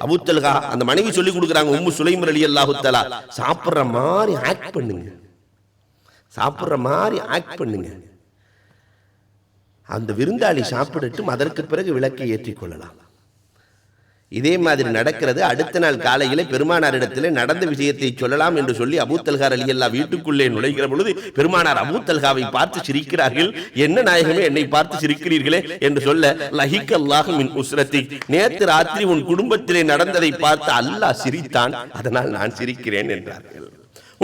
அபூ தல்ஹா அந்த மனைவி சொல்லி கொடுக்குறாங்க, உம்மு சுலைம் ரலியல்லாஹு தஆலா சாப்பிடுற மாதிரி ஆக்ட் பண்ணுங்க, சாப்பிடுற மாதிரி ஆக்ட் பண்ணுங்க. அந்த விருந்தாளி சாப்பிடட்டும், அதற்கு பிறகு விளக்கை ஏற்றிக் கொள்ளலாம். இதே மாதிரி நடக்கிறது. அடுத்த நாள் காலையிலே பெருமானாரிடத்திலே நடந்த விஷயத்தை சொல்லலாம் என்று சொல்லி அபூ தல்ஹா ரலியல்லாஹு வீட்டுக்குள்ளே நுழைகிற பொழுது பெருமானார் அபூ தல்ஹாவை பார்த்து சிரிக்கிறார்கள். என்ன நாயகமே, என்னை பார்த்து சிரிக்கிறீர்களே என்று சொல்ல, லஹிக்கல்லாஹு மின் உஸ்ரத்தி, நேற்று ராத்திரி உன் குடும்பத்திலே நடந்ததை பார்த்து அல்லாஹ் சிரித்தான், அதனால் நான் சிரிக்கிறேன் என்றார்கள்.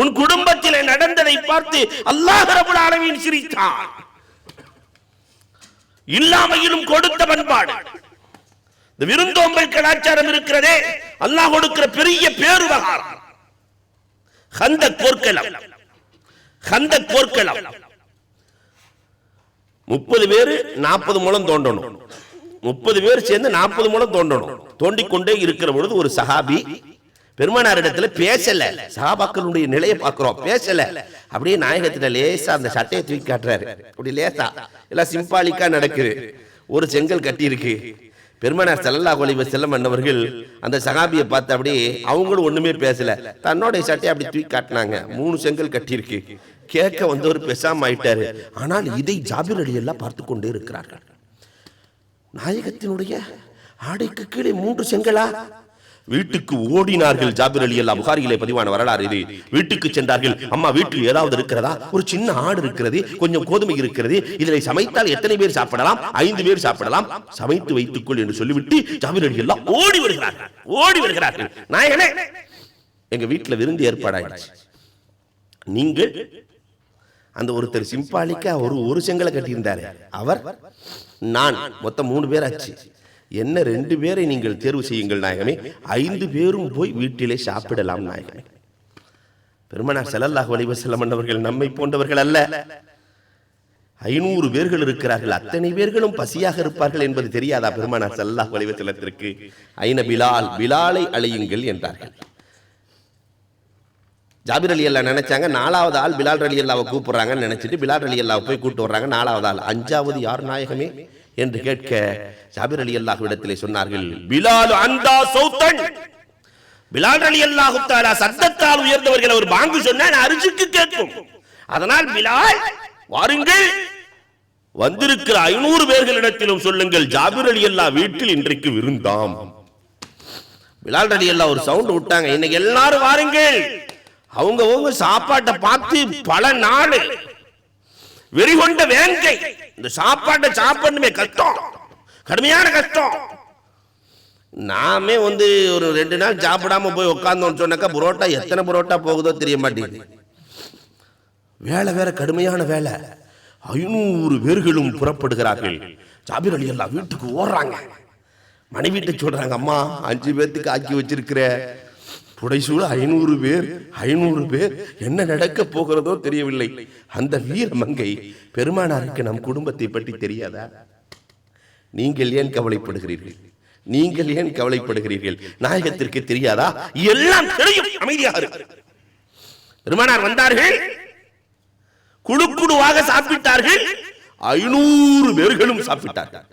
உன் குடும்பத்திலே நடந்ததை பார்த்து அல்லாஹ் ரப்பல் ஆலமீன் சிரித்தான். இல்லாமையிலும் கொடுத்த பண்பாடு, இந்த விருந்தோம்பல் கலாச்சாரம் இருக்கிறதே, அல்லாஹ் கொடுக்கிற பெரிய பேருபகாரம். ஹந்தக் போர்க்களம், 30 பேர் 40 முழம் தோண்டணும். 30 பேர் சேர்ந்து 40 முழம் தோண்டணும். தோண்டிக்கொண்டே இருக்கிற பொழுது ஒரு சஹாபி பெருமானாரிடத்துல பேசல. சஹாபாக்களுடைய நிலையை பார்க்கிறோம், பேசல. அப்படியே நாயகத்திட்ட லேசா அந்த சட்டையை தூக்கி காட்டுறாரு. அப்படி லேசா எல்லாம் சிம்பாலிக்கா நடக்குது. ஒரு செங்கல் கட்டி இருக்கு. பெருமானார் ஸல்லல்லாஹு அலைஹி வஸல்லம் அன்னவர்கள் அந்த சஹாபியை பார்த்து அப்படியே, அவங்களும் ஒண்ணுமே பேசல, தன்னோட சட்டையை அப்படி தூக்கி காட்டினாங்க. 3 செங்கல் கட்டி இருக்கு. கேட்க வந்தவர் பேசாம ஆயிட்டாரு. ஆனால் இதை ஜாபிர் ரலியல்லாஹு பார்த்து கொண்டே இருக்கிறார்கள். நாயகத்தினுடைய ஆடைக்கு கீழே 3 செங்கலா? வீட்டுக்கு ஓடினார்கள் ஜாபிர் ரலியல்லாஹு. புகாரியிலே பதிவான வரலாறு இது. வீட்டுக்கு சென்றார்கள். அம்மா, வீட்டில் ஏதாவது இருக்கிறதா? ஒரு சின்ன ஆடு இருக்கிறது, கொஞ்சம் கோதுமை இருக்கிறது, இதில் சமைத்தால் எத்தனை பேர் சாப்பிடலாம்? 5 பேர் சாப்பிடலாம், சமைத்து வைத்துக்கொள் என்று சொல்லிவிட்டு ஜாபிர் ரலியல்லாஹு ஓடி வருகிறார்கள். நாயகனே, எங்க வீட்டில் விருந்து ஏற்பாடாயிடுச்சு. நீங்கள் அந்த ஒருத்தர் சிம்பாலிக்கா ஒரு செங்கலை கட்டியிருந்தாரு, அவர் நான் மொத்தம் 3 பேர் ஆச்சு. என்ன 2 பேரை நீங்கள் தேர்வு செய்யுங்கள் நாயகமே, 5 பேரும் போய் வீட்டிலே சாப்பிடலாம் நாயகமே. பெருமானார் ஸல்லல்லாஹு அலைஹி வஸல்லம் அவர்கள் நம்மை போன்றவர்கள் அல்ல. 500 பேர்கள் இருக்கிறார்கள். அத்தனை பேர்களும் பசியாக இருப்பார்கள் என்பது தெரியாதா பெருமானார் ஸல்லல்லாஹு அலைஹி வஸல்லத்திற்கு? ஐன பிலால், பிலாலை அழையுங்கள் என்றார்கள். ஜாபிர் ரலியல்லாஹு நினைச்சாங்க 4வது ஆள் பிலால் ரலியல்லாஹு கூப்பிடுறாங்கன்னு நினைச்சிட்டு பிலால் ரலியல்லாஹு போய் கூப்பிட்டு வர்றாங்க. 4வது ஆள், 5வது யார் நாயகமே என்று கேட்க ஜாபிர் ரலியல்லாஹு இடத்திலே சொன்னார்கள், பிலால் அந்தா சௌத்தன். பிலால் ரலியல்லாஹு தஆலா சத்தத்தால் உயர்ந்தவர்கள். ஒரு பாங்கு சொன்னா அரிசிக்கு கேட்கும். அதனால் பிலால், வாருங்கள், வந்திருக்கிற 500 பேர்களிடத்திலும் சொல்லுங்கள், ஜாபிர் ரலியல்லாஹு வீட்டில் இன்றைக்கு விருந்தாம். பிலால் ரலியல்லாஹு ஒரு சவுண்ட் விட்டாங்க, இன்னைக்கு எல்லாரும் வாருங்கள். அவங்க சாப்பாட்டை பார்த்து பல நாள் வெறிகொண்ட வேங்கை. இந்த சாப்பாட்டை சாப்பிடணுமே கஷ்டம், கடுமையான கஷ்டம். நாமே ஒரு 2 நாள் சாப்பிடாம போய் உட்கார்ந்தோம்னு சொன்னாக்கா புரோட்டா எத்தனை புரோட்டா போகுதோ தெரிய மாட்டேங்குது. வேலை வேற கடுமையான வேலை. 500 பேர்களும் புறப்படுகிறார்கள். ஜாபிர் ரலியல்லாஹு வீட்டுக்கு ஓடுறாங்க. மனைவிட்ட சொல்றாங்க, அம்மா, 5 பேர்த்துக்கு ஆக்கி வச்சிருக்கிற புடைசூழ 500 பேர், என்ன நடக்க போகிறதோ தெரியவில்லை. அந்த வீர மங்கை, பெருமானாருக்கு நம் குடும்பத்தை பற்றி தெரியாதா? நீங்கள் ஏன் கவலைப்படுகிறீர்கள்? நாயகத்திற்கு தெரியாதா? எல்லாம் தெரியும், அமைதியாக இரு. பெருமானார் வந்தார்கள், குழுக்குழுவாக சாப்பிட்டார்கள். 500 பேர்களும் சாப்பிட்டார்கள்.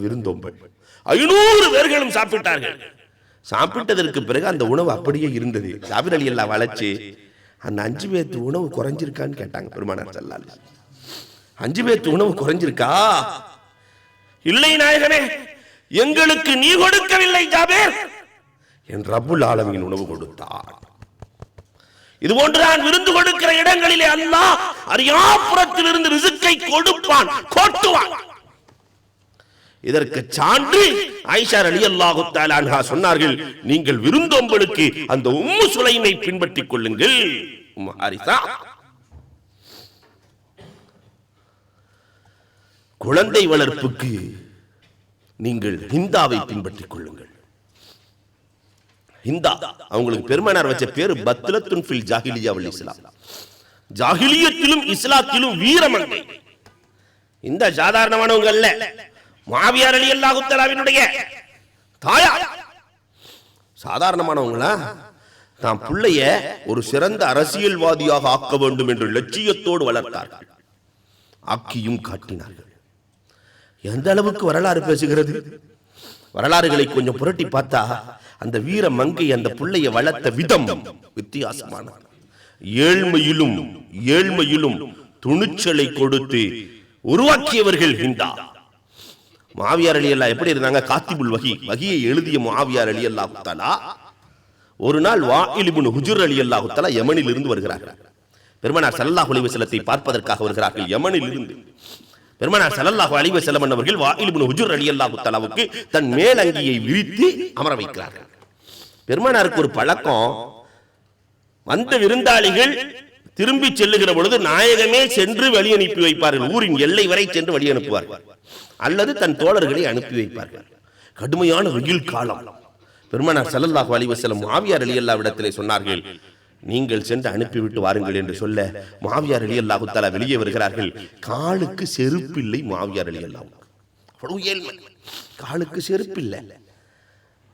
விருந்தோம்பல் 500 பேர்களும் சாப்பிட்டார்கள். சாப்பிட்டதற்கு பிறகு அந்த உணவு அப்படியே இருந்தது. ஜாபிர் ரலியல்லாஹு வளைச்சு, அந்த 5 பேர்த்து உணவு குறைஞ்சிருக்கான்னு கேட்டாங்க பெருமானார் ஸல்லல்லாஹு அலைஹி வஸல்லம். 5 பேர்த்து உணவு குறைஞ்சிருக்கா? இல்லை நாயகமே, எங்களுக்கு நீ கொடுக்கவில்லை ஜாபிர், என் ரப்புல் ஆலமீன் உணவு கொடுத்தார். இது போன்றுதான் விருந்து கொடுக்கிற இடங்களிலே அல்லாஹ் அரியாபுரத்தில் இருந்து ரிஸ்கை கொடுப்பான், கொட்டுவான். இதற்கு சான்று ஆயிஷா ரலியல்லாஹு தஆலா அன்ஹா சொன்னார்கள், நீங்கள் விருந்தோம்பலுக்கு அந்த உம்மு சுலைமை பின்பற்றிக் கொள்ளுங்கள். உம்மு ஹாரிஸா, குழந்தை வளர்ப்புக்கு நீங்கள் ஹிந்தாவை பின்பற்றிக் கொள்ளுங்கள். ஹிந்தா, அவங்களுக்கு பெருமானார் வச்ச பேரு பத்லத்துன் ஃபில் ஜாஹிலியா வல் இஸ்லாம். ஜாஹிலியத்திலும் இஸ்லாத்திலும் வீரமங்கை. இந்த சாதாரணமானவங்க அல்ல. முஆவியா ரலியல்லாஹு தஆலாவினுடைய தாயார் சாதாரணமானவங்களா? தான் பிள்ளைய ஒரு சிறந்த அரசியல்வாதியாக ஆக்க வேண்டும் என்ற லட்சியத்தோடு வளர்த்தார்கள். ஆக்கியும் காட்டினார்கள். எந்த அளவுக்கு வரலாறு பேசுகிறது? வரலாறுகளை கொஞ்சம் புரட்டி பார்த்தா அந்த வீர மங்கை அந்த பிள்ளைய வளர்த்த விதம் வித்தியாசமான. ஏழ்மையிலும் துணிச்சலை கொடுத்து உருவாக்கியவர்கள் ஹிந்தா. முஆவியா ரலியல்லாஹு எப்படி இருந்தாங்க? காத்திபுல் வஹி, வஹியை எழுதிய முஆவியா ரலியல்லாஹு தஆலா ஒரு நாள் வாயில் இப்னு ஹுஜர் ரலியல்லாஹு தஆலா யமனில் இருந்து வருகிறார்கள். பெருமானார் ஸல்லல்லாஹு அலைஹி வஸல்லத்தை பார்ப்பதற்காக வருகிறார்கள் யமனில் இருந்து. பெருமானார் ஸல்லல்லாஹு அலைஹி வஸல்லம் அவர்கள் வாயில் இப்னு ஹுஜர் ரலியல்லாஹு தஆலாவுக்கு தன் மேலங்கியை விரித்து அமர வைக்கிறார்கள். பெருமானாருக்கு ஒரு பழக்கம், வந்த விருந்தாளிகள் திரும்பி செல்லுகிற பொழுது நாயகமே சென்று வழி அனுப்பி வைப்பார்கள். ஊரின் எல்லை வரை சென்று வழி அனுப்புவார்கள் அல்லது தன் தோழர்களை அனுப்பி வைப்பார்கள். கடுமையான வெயில் காலம். பெருமானார் ஸல்லல்லாஹு அலைஹி வஸல்லம் முஆவியா ரலியல்லாஹு இடத்திலே சொன்னார்கள், நீங்கள் சென்று அனுப்பிவிட்டு வாருங்கள் என்று சொல்ல முஆவியா ரலியல்லாஹு தஆலா வெளியே வருகிறார்கள். காலுக்கு செருப்பில்லை முஆவியா ரலியல்லாஹு. அவ்வளவு ஏழ்மை, காலுக்கு செருப்பில்லை.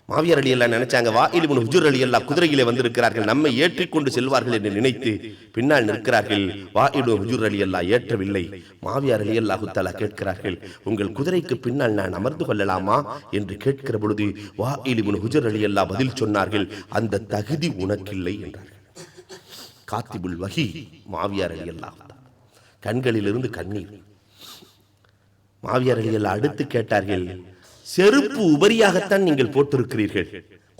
முஆவியா ரலியல்லாஹு நினைச்சாங்க, வாயில் இப்னு ஹுஜர் ரலியல்லாஹு குதிரையிலே வந்திருக்கிறார்கள், நம்மை ஏற்றிக்கொண்டு செல்வார்கள் என்று நினைத்து பின்னால் நிற்கிறார்கள். வாயில் இப்னு ஹுஜர் ரலியல்லாஹு ஏற்றவில்லை. முஆவியா ரலியல்லாஹு தஆலா கேட்கிறார்கள், உங்கள் குதிரைக்கு பின்னால் நான் அமர்ந்து கொள்ளலாமா என்று கேட்கிற பொழுது வாயில் இப்னு ஹுஜர் ரலியல்லாஹு பதில் சொன்னார்கள், அந்த தகுதி உனக்கில்லை என்றார்கள். காத்திபுல் வஹி முஆவியா ரலியல்லாஹு கண்களிலிருந்து கண்ணீர். முஆவியா ரலியல்லாஹு அடுத்து கேட்டார்கள், செருப்பு உபரியாகத்தான் நீங்கள் போட்டிருக்கிறீர்கள்,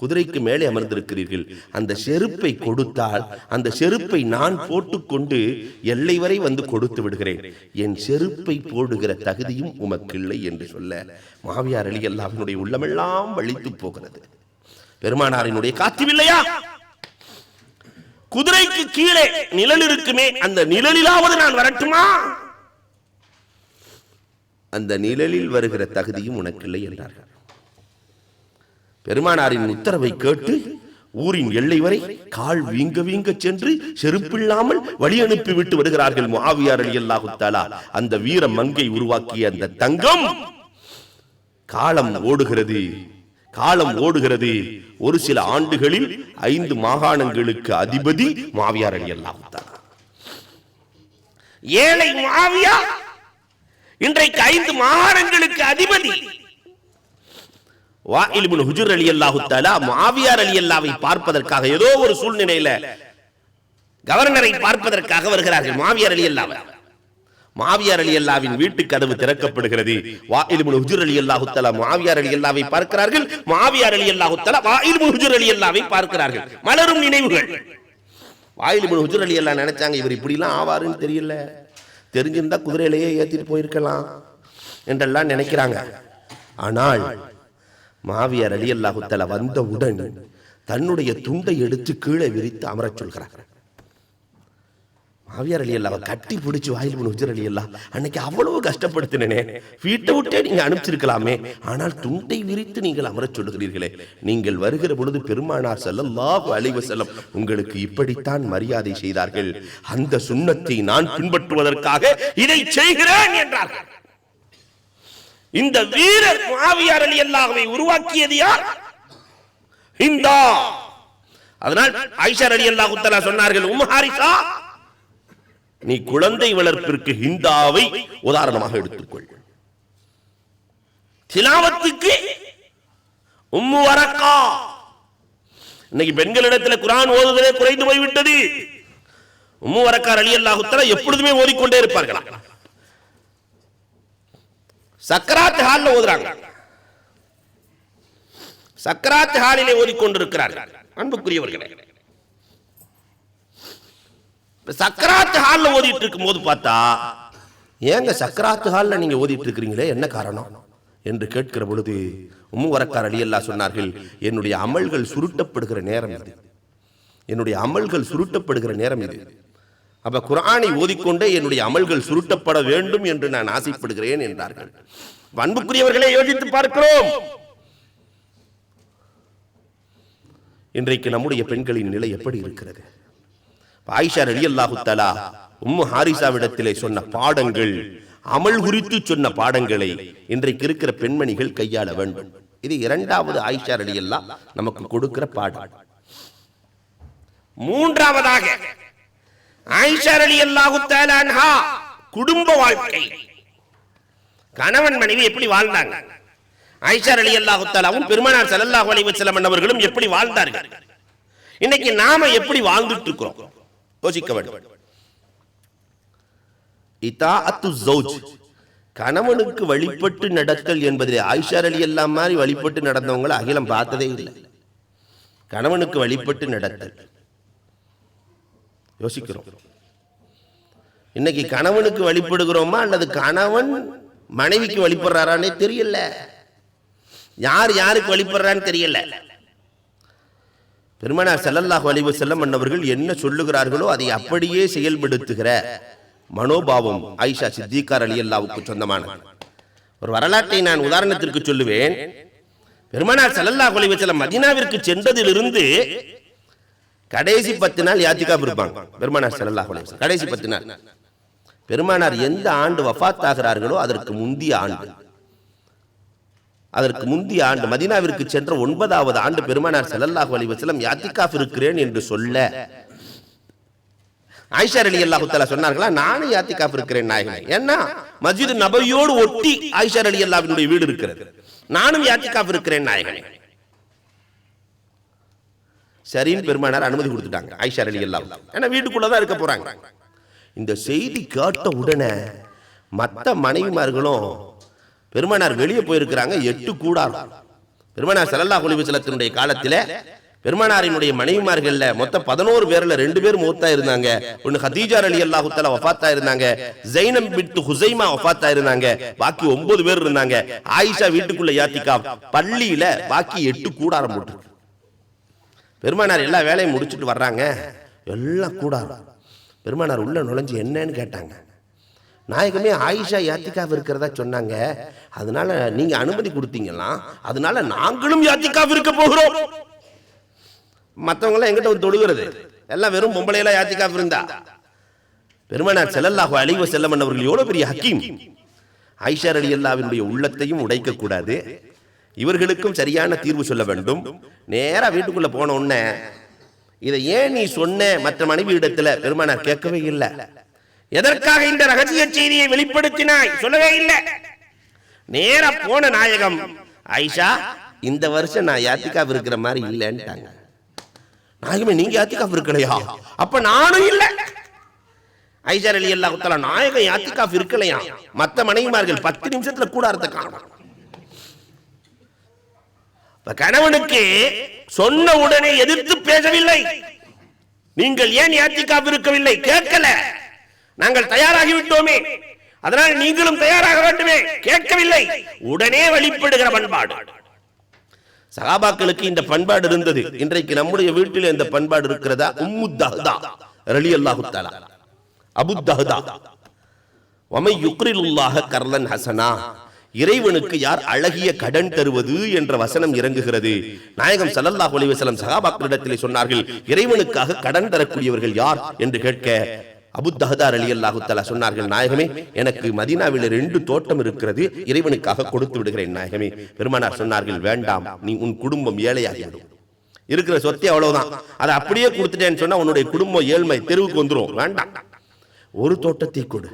குதிரைக்கு மேலே அமர்ந்திருக்கிறீர்கள், அந்த செருப்பை கொடுத்தால் அந்த செருப்பை நான் போட்டுக்கொண்டு எல்லை வரை வந்து கொடுத்து விடுகிறேன், என் செருப்பை போடுகிற தகுதியும் உமக்கில்லை என்று சொல்ல முஆவியா ரலியல்லாஹுவினுடைய உள்ளமெல்லாம் வலித்து போகிறது. பெருமானாரினுடைய காத்திவில்லையா? குதிரைக்கு கீழே நிழல் இருக்குமே, அந்த நிழலிலாவது நான் வரட்டுமா? அந்த நிழலில் வருகிற தகுதியும் உனக்கில்லை என்றார்கள். பெருமானாரின் உத்தரவை கேட்டு ஊரின் எல்லை வரை கால் வீங்க வீங்க சென்று செருப்பில்லாமல் வழி அனுப்பி விட்டு வருகிறார்கள் முஆவியா ரலியல்லாஹு தஆலா. அந்த வீர மங்கை உருவாக்கிய அந்த தங்கம். காலம் ஓடுகிறது, காலம் ஓடுகிறது. ஒரு சில ஆண்டுகளில் 5 மாகாணங்களுக்கு அதிபதி முஆவியா ரலியல்லாஹு தஆலா. ஏழை முஆவியா இன்றைக்கு 5 மாகாணங்களுக்கு அதிபதி. வாயில் இப்னு ஹுஜர் ரலியல்லாஹு தஆலா முஆவியா ரலியல்லாஹுவை பார்ப்பதற்காக ஏதோ ஒரு சூழ்நிலையில கவர்னரை பார்ப்பதற்காக வருகிறார்கள். முஆவியா ரலியல்லாஹு, முஆவியா ரலியல்லாஹுவின் வீட்டு கதவு திறக்கப்படுகிறது. வாயில் இப்னு ஹுஜர் ரலியல்லாஹு தஆலா முஆவியா ரலியல்லாஹுவை பார்க்கிறார்கள். முஆவியா ரலியல்லாஹு தஆலா வாயில் இப்னு ஹுஜர் ரலியல்லாஹுவை பார்க்கிறார்கள். மலரும் நினைவுகள். வாயில் இப்னு ஹுஜர் ரலியல்லாஹு நினைச்சாங்க, இவர் இப்படி எல்லாம் ஆவாருன்னு தெரியல, தெரிஞ்சிருந்தா குதிரையிலேயே ஏத்திட்டு போயிருக்கலாம் என்றெல்லாம் நினைக்கிறாங்க. ஆனால் முஆவியா ரலியல்லாஹு தஆலா வந்தவுடன் தன்னுடைய துண்டை எடுத்து கீழே விரித்து அமரச் சொல்கிறார். முஆவியா ரலியல்லாஹு கட்டி பிடிச்சு வாயில் இப்னு ஹுஜர் ரலியல்லாஹு, அன்னைக்கு அவ்வளவு கஷ்டப்படுத்தினேனே, வீட்டை விட்டே நீங்க அனுப்பிச்சிருக்கலாமே, ஆனால் துண்டை விரித்து நீங்கள் அமரச் சொல்லுகிறீர்களே, நீங்கள் வருகிற பொழுது பெருமானார் ஸல்லல்லாஹு அலைஹி வஸல்லம் உங்களுக்கு இப்படித்தான் மரியாதை செய்தார்கள், அந்த சுன்னத்தை நான் பின்பற்றுவதற்காக இதை செய்கிறேன் என்றார்கள். இந்த வீரர் முஆவியா ரலியல்லாஹுவை உருவாக்கியது யார்? ஹிந்தா. அதனால் ஆயிஷா ரலியல்லாஹு தஆலா சொன்னார்கள், உம்மு ஹாரிஸா, நீ குழந்தை வளர்ப்பிற்கு ஹிந்தாவை உதாரணமாக எடுத்துக்கொள். திலாவத்துக்கு உம்மு வரக்கா. இன்னைக்கு பெண்களிடத்தில் குர்ஆன் ஓதுவதே குறைந்து போய்விட்டது. உம்மு வரக்கா ரலியல்லாஹு தஆலா எப்பொழுதுமே ஓதிக்கொண்டே இருப்பார்களா? சக்கராத் ஹால்ல ஓதுறாங்க, சக்கராத் ஹாலிலே ஓதிக்கொண்டிருக்கிறார்கள். அன்புக்குரியவர்களே, சக்கராத் ஹால்ல ஓதிட்டு இருக்கும் போது பார்த்தா, ஏங்க சக்கராத் ஹால்ல நீங்க ஓதிட்டு இருக்கிறீங்களே, என்ன காரணம் என்று கேட்கிற பொழுது உம்மு வரக்கா ரலியல்லாஹு சொன்னார்கள், என்னுடைய அமல்கள் சுருட்டப்படுகிற நேரம் இது, என்னுடைய அமல்கள் சுருட்டப்படுகிற நேரம் இது. அப்ப குர்ஆனை ஓதிக்கொண்டே என்னுடைய அமல்கள் சுருட்டப்பட வேண்டும் என்று நான் ஆசைப்படுகிறேன் என்றார்கள். அன்புக்குரியவர்களே, யோசித்து பார்க்கிறோம், இன்றைக்கு நம்முடைய பெண்களின் நிலை எப்படி இருக்கிறது? ஆயிஷா ரலியல்லாஹு தஆலா உம்மு ஹாரிஸாவிடத்திலே சொன்ன பாடங்கள், அமல் குறித்து சொன்ன பாடங்களை இன்றைக்கு இருக்கிற பெண்மணிகள் கையாள வேண்டும். இது இரண்டாவது ஆயிஷா ரலியல்லாஹு நமக்கு கொடுக்கிற பாடம். மூன்றாவதாக ஆயிஷா ரலியல்லாஹு தஆலா அன்ஹா குடும்ப வாழ்க்கை, கணவன் மனைவி எப்படி வாழ்ந்தாங்க? ஆயிஷா ரலியல்லாஹு தஆலாவும் பெருமானார் ஸல்லல்லாஹு அலைஹி வஸல்லம் அவர்களும் எப்படி வாழ்ந்தார்கள்? இன்னைக்கு நாம எப்படி வாழ்ந்துட்டு இருக்கிறோம்? யோசிக்க வேண்டும். இதாஅத்து ஸௌஜ், கணவனுக்கு வழிபட்டு நடத்தல் என்பதிலே ஆயிஷா ரலியல்லாஹு மாதிரி வழிபட்டு நடந்தவங்களை அகிலம் பார்த்ததே இல்லை. கணவனுக்கு வழிபட்டு நடத்தல் யோசிக்கிறோம். இன்னைக்கு கணவனுக்கு வழிபடுகிறோமா அல்லது கணவன் மனைவிக்கு வழிபடுறாரானே தெரியல. யார் யாருக்கு வழிபடுறான்னு தெரியல. பெருமானார் ஸல்லல்லாஹு அலைஹி வஸல்லம் அன்னவர்கள் என்ன சொல்லுகிறார்களோ அதை அப்படியே செயல்படுத்துகிற மனோபாவம் ஆயிஷா சித்திகா ரலியல்லாஹுக்கு சொந்தமானது. ஒரு வரலாற்றை நான் உதாரணத்திற்கு சொல்லுவேன். பெருமானார் ஸல்லல்லாஹு அலைஹி வஸல்லம் மதீனாவிற்கு சென்றதிலிருந்து கடைசி 10 நாள் யாத்திகாப் இருப்பாங்க. பெருமானார் ஸல்லல்லாஹு அலைஹி வஸல்லம் கடைசி 10 நாள். பெருமானார் எந்த ஆண்டு வஃபாத் ஆகிறார்களோ அதற்கு முந்திய ஆண்டு மதீனாவிற்கு சென்ற 9வது ஆண்டு பெருமானார் ஸல்லல்லாஹு அலைஹி வஸல்லம் யாத்திகாப் இருக்கிறேன் என்று சொல்ல ஆயிஷா ரலியல்லாஹு தஆலா சொன்னார்களா, நானும் யாத்திகாப் இருக்கிறேன் நாயகமே. ஏன்னா மஸ்ஜித் நபவியோடு ஒட்டி ஆயிஷா ரலியல்லாஹுவினுடைய வீடு இருக்கிறது. நானும் யாத்திகாப் இருக்கிறேன் நாயகமே. சரின்னு பெருமானார் அனுமதி கொடுத்துட்டாங்க ஆயிஷா ரலியல்லாஹு. ஏன்னா வீட்டுக்குள்ளதான் இருக்க போறாங்க. இந்த செய்தி கேட்ட உடனே மற்ற மனைவிமார்களும் பெருமானார் வெளியே போயிருக்கிறாங்க 8 கூடாரம். பெருமானார் ஸல்லல்லாஹு அலைஹி வஸல்லத்தினுடைய காலத்திலே பெருமானாரினுடைய மனைவிமார்கள்ல மொத்தம் 11 பேர்ல 2 பேர் மௌத்தா இருந்தாங்க. ஒன்னு ஹதீஜா ரலியல்லாஹு தஆலா வஃபாத்தா இருந்தாங்க, ஸைனப் பின்த் ஹுஸைமா வஃபாத்தா இருந்தாங்க. பாக்கி 9 பேர் இருந்தாங்க. ஆயிஷா வீட்டுக்குள்ள யாத்திகாப், பள்ளியில பாக்கி 8 கூடாரம் போட்டு. பெருமானார் எல்லா வேலையும் முடிச்சுட்டு வர்றாங்க, எல்லாம் கூடாரம். பெருமானார் உள்ள நுழைஞ்சு என்னன்னு கேட்டாங்க. நாயகமே ஆயிஷா யாத்திகாப் இருக்கிறதா சொன்னாங்க, அதனால நீங்க அனுமதி கொடுத்தீங்களா, அதனால நாங்களும் யாத்திகாப் இருக்க போகிறோம். மற்றவங்க எல்லாம் எங்கிட்ட வந்து தொழுகிறது, எல்லாம் வெறும் பொம்பளையெல்லாம் யாத்திகாப் இருந்தா. பெருமானார் ஸல்லல்லாஹு அலைஹி வஸல்லம் அவர்கள் எவ்வளவு பெரிய ஹக்கீம். ஆயிஷா ரலியல்லாஹுவினுடைய உள்ளத்தையும் உடைக்க கூடாது, இவர்களுக்கும் சரியான தீர்வு சொல்ல வேண்டும். நேரா வீட்டுக்குள்ள போன உடனே இதை ஏன் நீ சொன்ன மற்ற மனைவி இடத்துல பெருமானார் கேட்கவே இல்லை. எதற்காக இந்த ரகசிய செய்தியை வெளிப்படுத்தினாய் சொல்லவே இல்லை. நேரா போன நாயகம், ஆயிஷா இந்த வருஷம் நான் யாத்திகாப் இருக்கிற மாதிரி இல்லைன்ட்டாங்க. நாயகமே நீங்க யாத்திகாப் இருக்கலையா? அப்ப நானும் இல்ல. ஆயிஷா ரலியல்லாஹு தஆலா நாயகம் யாத்திகாப் இருக்கலையா? மற்ற மனைவிமார்கள் 10 நிமிஷத்துல கூடாரத்தை காணோம். கணவனுக்கு சொன்ன உடனே எதிர்த்து பேசவில்லை. நீங்கள் ஏன் யாத்திகாப் இருக்கவில்லை கேட்கல. நாங்கள் தயாராகி விட்டோமே, அதனால் நீங்களும் தயாராக வேண்டுமே கேட்கவில்லை. உடனே வழிபடுகிற பண்பாடு. சஹாபாக்களுக்கு இந்த பண்பாடு இருந்தது. இன்றைக்கு நம்முடைய வீட்டில் இந்த பண்பாடு இருக்கிறதா? உம்மு தஹ்தா ரலியல்லாஹு தஆலா, அபு தஹ்தா, வமை யுக்ரிலுல்லாஹ கர்லன் ஹஸனா, இறைவனுக்கு யார் அழகிய கடன் தருவது என்ற வசனம் இறங்குகிறது. நாயகம் ஸல்லல்லாஹு அலைஹி வஸல்லம் சஹாபாக்களிடத்திலே சொன்னார்கள், இறைவனுக்காக கடன் தரக்கூடியவர்கள் யார் என்று கேட்க அபு தஹ்தா ரலியல்லாஹு தஆலா சொன்னார்கள், நாயகமே எனக்கு மதீனாவில் 2 தோட்டம் இருக்கிறது, இறைவனுக்காக கொடுத்து விடுகிறேன் நாயகமே. பெருமானார் சொன்னார்கள், வேண்டாம், நீ உன் குடும்பம் ஏழையாகிடும், இருக்கிற சொத்தை அவ்வளவுதான், அதை அப்படியே கொடுத்துட்டேன்னு சொன்னா உன்னுடைய குடும்பம் ஏழ்மை தெருவுக்கு வந்துடும், வேண்டாம், ஒரு தோட்டத்தை கொடு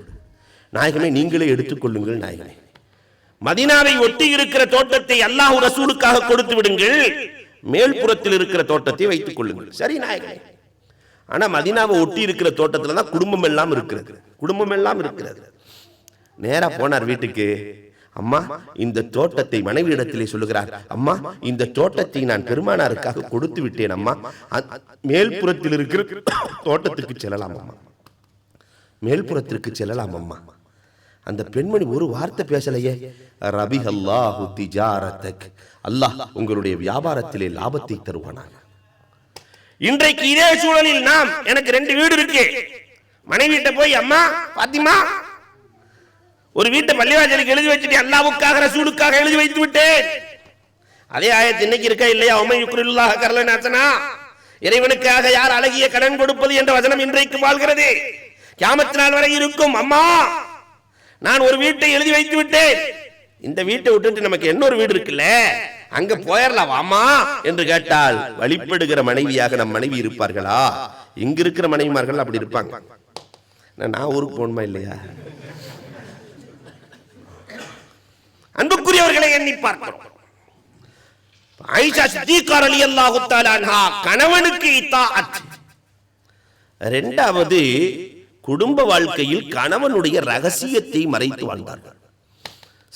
நாயகமே, நீங்களே எடுத்துக்கொள்ளுங்கள் நாயகமே. மதீனாவை ஒட்டி இருக்கிற தோட்டத்தை அல்லாஹ் ரசூலுக்காக கொடுத்து விடுங்கள், மேல்புறத்தில் இருக்கிற தோட்டத்தை வைத்துக் கொள்ளுங்கள். சரி நாயகமே. ஆனா மதீனாவை ஒட்டி இருக்கிற தோட்டத்துல தான் குடும்பம் எல்லாம் இருக்கிறது. நேரா போனார் வீட்டுக்கு. அம்மா இந்த தோட்டத்தை மனைவி இடத்திலே சொல்லுகிறார், அம்மா இந்த தோட்டத்தை நான் பெருமானாருக்காக கொடுத்து விட்டேன் அம்மா, மேல்புறத்தில் இருக்கிற தோட்டத்துக்கு செல்லலாம் அம்மா, மேல்புறத்திற்கு செல்லலாம் அம்மா. அந்த பெண்மணி ஒரு வார்த்தை பேசலையே. ரபிஹல்லாஹு திஜாரத்தக், அல்லாஹ் உங்களுடைய வியாபாரத்திலே லாபத்தை தருவானாக. இன்றைக்கு இதே சூழலில் நாம், எனக்கு 2 வீடு இருக்கு, மனைவிட்ட போய் அம்மா பாத்திமா ஒரு வீட்டை பள்ளிவாசலுக்கு எழுதி வச்சுட்டு அல்லாஹ்வுக்காக ரசூலுக்காக எழுதி வைத்து விட்டேன். அதே ஆயத்து இன்னைக்கு இருக்கா இல்லையா? உமை யுக்ரிலுல்லாஹ கர்லன் ஹஸனா, இறைவனுக்காக யார் அழகிய கடன் கொடுப்பது என்ற வசனம் இன்றைக்கு வாழ்கிறது, கியாமத் நாள் வரை இருக்கும். அம்மா நான் ஒரு வீட்டை எழுதி வைத்து விட்டேன், இந்த வீட்டை விட்டுட்டு நமக்கு இன்னொரு வீடு இருக்குல்ல, அங்க போயிடலாம் வாமா என்று கேட்டால் வழிபடுகிற மனைவியாக நம் மனைவி இருப்பார்களா? இங்க இருக்கிற மனைவிமார்கள் அப்படி இருப்பாங்க. நான் ஊருக்கு போகணுமா இல்லையா? அன்புக்குரியவர்களை எண்ணி பார்க்கிறோம். ஆயிஷா சித்திகா ரலியல்லாஹு தஆலா அன்ஹா கணவனுக்கு இத்தாஅத். இரண்டாவது, குடும்ப வாழ்க்கையில் கணவனுடைய ரகசியத்தை மறைத்து வாழ்ந்தார்கள்.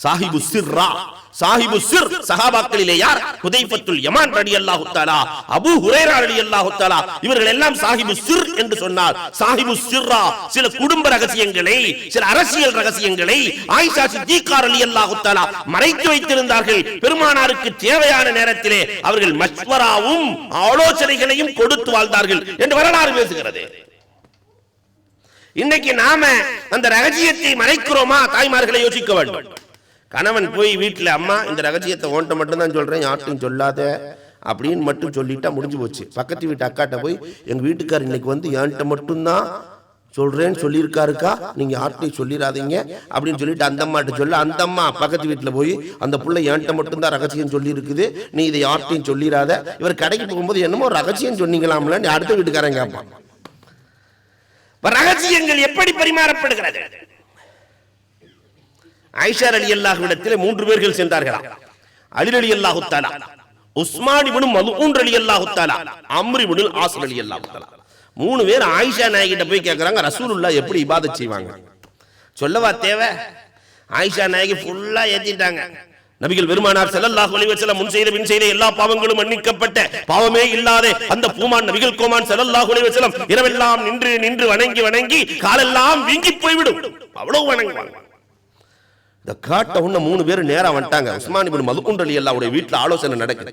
சாஹிபு சிர்ரா, சாஹிபு சிர் சஹாபாக்களிலே யார்? ஹுதைஃபத்துல் யமான் ரலியல்லாஹு தஆலா, அபூ ஹுரைரா ரலியல்லாஹு தஆலா, இவர்கள் எல்லாம் சாஹிபு சிர் என்று சொன்னார். சாஹிபு சிர்ரா சில குடும்ப ரகசியங்களை, சில அரசியல் ரகசியங்களை ஆயிஷா சித்திகா ரலியல்லாஹு தஆலா மறைத்து வைத்திருந்தார்கள். பெருமானாருக்கு தேவையான நேரத்திலே அவர்கள் மஷ்வராவும் ஆலோசனைகளையும் கொடுத்து வாழ்ந்தார்கள் என்று வரலாறு பேசுகிறது. இன்னைக்கு நாம அந்த ரகசியத்தை மறைக்கிறோமா? தாய்மார்களை யோசிக்க வேண்டும். கணவன் போய் வீட்டுல, அம்மா இந்த ரகசியத்தை ஓன்ட்ட மட்டும் தான் சொல்றேன், யார்ட்டும் சொல்லாத அப்படின்னு மட்டும் சொல்லிட்டா முடிஞ்சு போச்சு. பக்கத்து வீட்டு அக்காட்ட போய், எங்க வீட்டுக்காரர் இன்னைக்கு வந்து என்கிட்ட மட்டும்தான் சொல்றேன்னு சொல்லியிருக்காருக்கா, நீங்க யார்ட்டையும் சொல்லிடாதீங்க அப்படின்னு சொல்லிட்டு அந்த அம்மாட்ட சொல்ல, அந்த அம்மா பக்கத்து வீட்டுல போய், அந்த புள்ள என்கிட்ட மட்டும்தான் ரகசியம் சொல்லி இருக்குது, நீ இதை யார்ட்டையும் சொல்லிடாத. இவர் கடைக்கு போகும்போது என்னமோ ரகசியம் சொன்னீங்களாம்ல, அடுத்த வீட்டுக்காரன் கேட்பான். ரகசியங்கள் எப்படி பரிமாறப்படுகிறது? ஆயிஷா ரலியல்லாஹு இடத்திலே 3 பேர்கள் சென்றார்களா. அலி ரலியல்லாஹு தஆலா, உஸ்மான் இப்னு மல்ஊன் ரலியல்லாஹு தஆலா, அம்ர் இப்னு ஆஸ் ரலியல்லாஹு தஆலா. 3 பேர் ஆயிஷா நாயகிட்ட போய் கேக்குறாங்க, ரசூலுல்லாஹ் எப்படி இபாதத் செய்வாங்க சொல்லவா தேவை? ஆயிஷா நாயகி ஃபுல்லா ஏத்திட்டாங்க. நபிகள் பெருமானார் ஸல்லல்லாஹு அலைஹி வஸல்லம் முன் செய்த பின் செய்த எல்லா பாவங்களும் மன்னிக்கப்பட்ட பாவமே இல்லாத அந்த பூமான் நபிகள் கோமான் ஸல்லல்லாஹு அலைஹி வஸல்லம் இரவெல்லாம் நின்று நின்று வணங்கி வணங்கி காலெல்லாம் வீங்கி போய்விடும், அவ்வளவு வணங்குவாங்க. இந்த காட்ட உன்ன 3 பேர் நேரா வந்துட்டாங்க. உஸ்மான் இப்னு மல்ஊன் ரலியல்லாஹு வீட்டுல ஆலோசனை நடக்குது.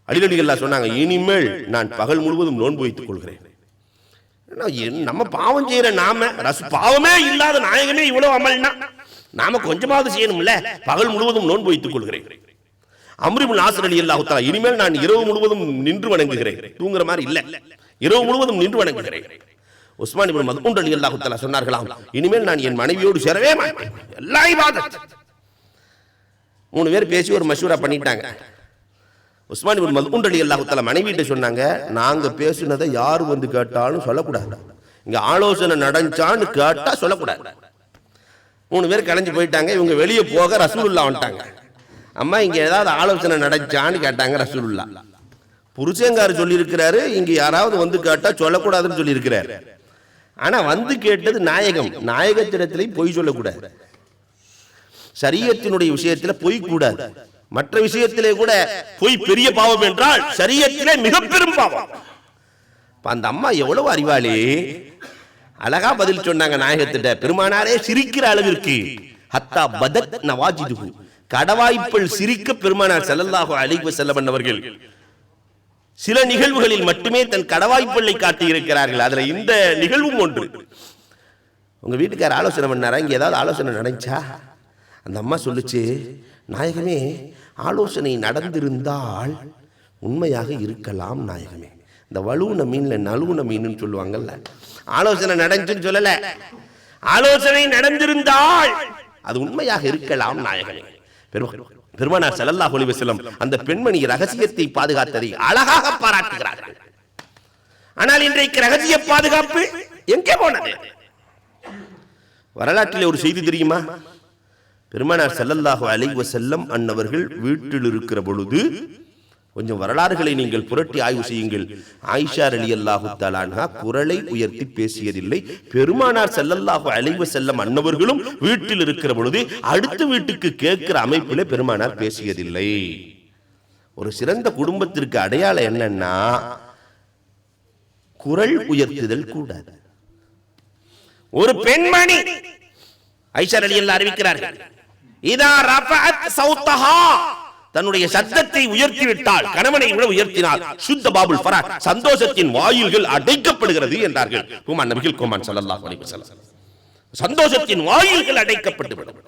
அலி ரலியல்லாஹு சொன்னாங்க, இனிமேல் நான் பகல் முழுவதும் நோன்பு வைத்துக் கொள்கிறேன். நம்ம பாவம் செய்யற நாம, பாவமே இல்லாத நாயகமே இவ்வளவு அமல்னா நாம கொஞ்சமாவது செய்யணும்ல, பகல் முழுவதும் நோன்பு வைத்துக் கொள்கிறேன். அம்ர் இப்னு ஆஸ் ரலியல்லாஹு தஆலா, இனிமேல் நான் இரவு முழுவதும் நின்று வணங்குகிறேன், தூங்குற மாதிரி இல்ல, இரவு முழுவதும் நின்று வணங்குகிறேன். உஸ்மான் இப்னு மல்ஊன் ரலியல்லாஹு தஆலா சொன்னார்களாம், இனிமேல் நான் என் மனைவியோடு சேரவே மாட்டேன், எல்லா இபாதத். 3 பேர் பேசி ஒரு மஷூரா பண்ணிட்டாங்க. உஸ்மான் இப்னு மல்ஊன் ரலியல்லாஹு தஆலா மனைவிட்ட சொன்னாங்க, நாங்க பேசினதை யார் வந்து கேட்டாலும் சொல்லக்கூடாது, இங்க ஆலோசனை நடந்துச்சான்னு கேட்டா சொல்லக்கூடாது. 3 பேர் கலைஞ்சு போயிட்டாங்க. இவங்க வெளியே போக ரசூலுல்லாஹ் வந்துட்டாங்க. அம்மா இங்க ஏதாவது ஆலோசனை நடந்துச்சான்னு கேட்டாங்க ரசூலுல்லாஹ். புருஷங்காரு சொல்லி இருக்கிறாரு, இங்க யாராவது வந்து கேட்டா சொல்லக்கூடாதுன்னு சொல்லி இருக்கிறாரு. ஆனா வந்து கேட்டது நாயகம், நாயகத்திடத்திலே பொய் சொல்லக்கூடாது, ஷரியத்தினுடைய விஷயத்துல பொய் கூடாது. மற்ற விஷயத்திலே கூட பொய் பெரிய பாவம் என்றால் ஷரியத்திலே மிக பெரும் பாவம். அந்த அம்மா எவ்வளவு அறிவாளி, அழகா பதில் சொன்னாங்க நாயகத்திட்ட. பெருமானாரே சிரிக்கிற அளவிற்கு, ஹத்தா பதத் நவாஜிதுஹு, கடவாய்ப்பல் சிரிக்க பெருமானார் ஸல்லல்லாஹு அலைஹி வஸல்லம் அவர்கள் சில நிகழ்வுகளில் மட்டுமே தன் கடவாய்ப்பல்லை காட்டி இருக்கிறார்கள். அதுல இந்த நிகழ்வும் ஒன்று. உங்க வீட்டுக்கார ஆலோசனை பண்ணாரா, இங்க ஏதாவது ஆலோசனை நடந்துச்சா? அந்த அம்மா சொல்லுச்சு, நாயகமே ஆலோசனை நடந்திருந்தால் உண்மையாக இருக்கலாம் நாயகமே. இந்த வலுவுன மீன்ல நழுவுன மீன் சொல்லுவாங்கல்ல, ஆலோசனை நடந்துன்னு சொல்லல, ஆலோசனை நடந்திருந்தால் அது உண்மையாக இருக்கலாம் நாயகமே. பெருமானார் ஸல்லல்லாஹு அலைஹி வஸல்லம் அந்த பெண்மணி ரகசியத்தை பாதுகாத்ததை அழகாக பாராட்டுகிறார்கள். ஆனால் இன்றைக்கு ரகசிய பாதுகாப்பு எங்கே போனது? வரலாற்றில் ஒரு செய்தி தெரியுமா? பெருமானார் ஸல்லல்லாஹு அலைஹி வஸல்லம் அன்னவர்கள் வீட்டில் இருக்கிற பொழுது, கொஞ்சம் வரலாறுகளை நீங்கள் புரட்டி ஆய்வு செய்யுங்கள். ஆயிஷா ரலியல்லாஹு தஆலா அன்ஹா குரலை உயர்த்தி பேசியதில்லை. பெருமானார் ஸல்லல்லாஹு அலைஹி வஸல்லம் அன்னவர்களும் வீட்டில் இருக்கிற பொழுது அடுத்த வீட்டுக்கு கேட்கிற அமைப்பிலே பெருமானார் பேசியதில்லை. ஒரு சிறந்த குடும்பத்திற்கு அடையாளம் என்னன்னா, குரல் உயர்த்துதல் கூடாது. ஒரு பெண்மணி ஆயிஷா ரலியல்லாஹு அறிவிக்கிறார்கள், இதா ரஃபஅத் சௌதஹா, தன்னுடைய சத்தத்தை உயர்த்திவிட்டால், கணவனை விட உயர்த்தினால், சுத்த பாபுல் ஃபரஹ், சந்தோஷத்தின் வாயில்கள் அடைக்கப்படுகிறது என்றார்கள் ஹுமான் நபிகள் கோமான் ஸல்லல்லாஹு அலைஹி வஸல்லம். சந்தோஷத்தின் வாயில்கள் அடைக்கப்பட்டுவிடும்.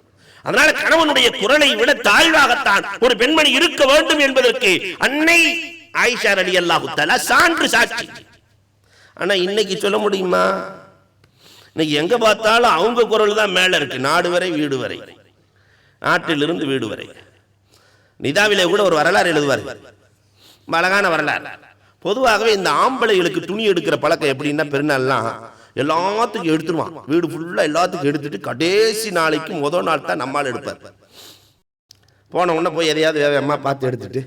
அதனால கணவனுடைய குரலை விட தாழ்வாகத்தான் ஒரு பெண்மணி இருக்க வேண்டும் என்பதற்கு அன்னை ஆயிஷா ரலியல்லாஹு தஆலா சான்று சாட்சி. ஆனா இன்னைக்கு சொல்ல முடியுமா? இன்னைக்கு எங்க பார்த்தாலும் அவங்க குரல் தான் மேல இருக்கு, நாடு வரை வீடு வரை, நாட்டிலிருந்து வீடு வரை. நிதாவிலே கூட ஒரு வரலாறு எழுதுவார், அழகான வரலாறு. பொதுவாகவே இந்த ஆம்பளைகளுக்கு துணி எடுக்கிற பழக்கம் எப்படின்னா, பெருநாள்லாம் எல்லாத்துக்கும் எடுத்துருவான், வீடு ஃபுல்லா எல்லாத்துக்கும் எடுத்துட்டு கடைசி நாளைக்கு முதல் நாள் தான் நம்மால் எடுப்பார். போன உடனே போய் எதையாவது வேகமா பார்த்து எடுத்துட்டு,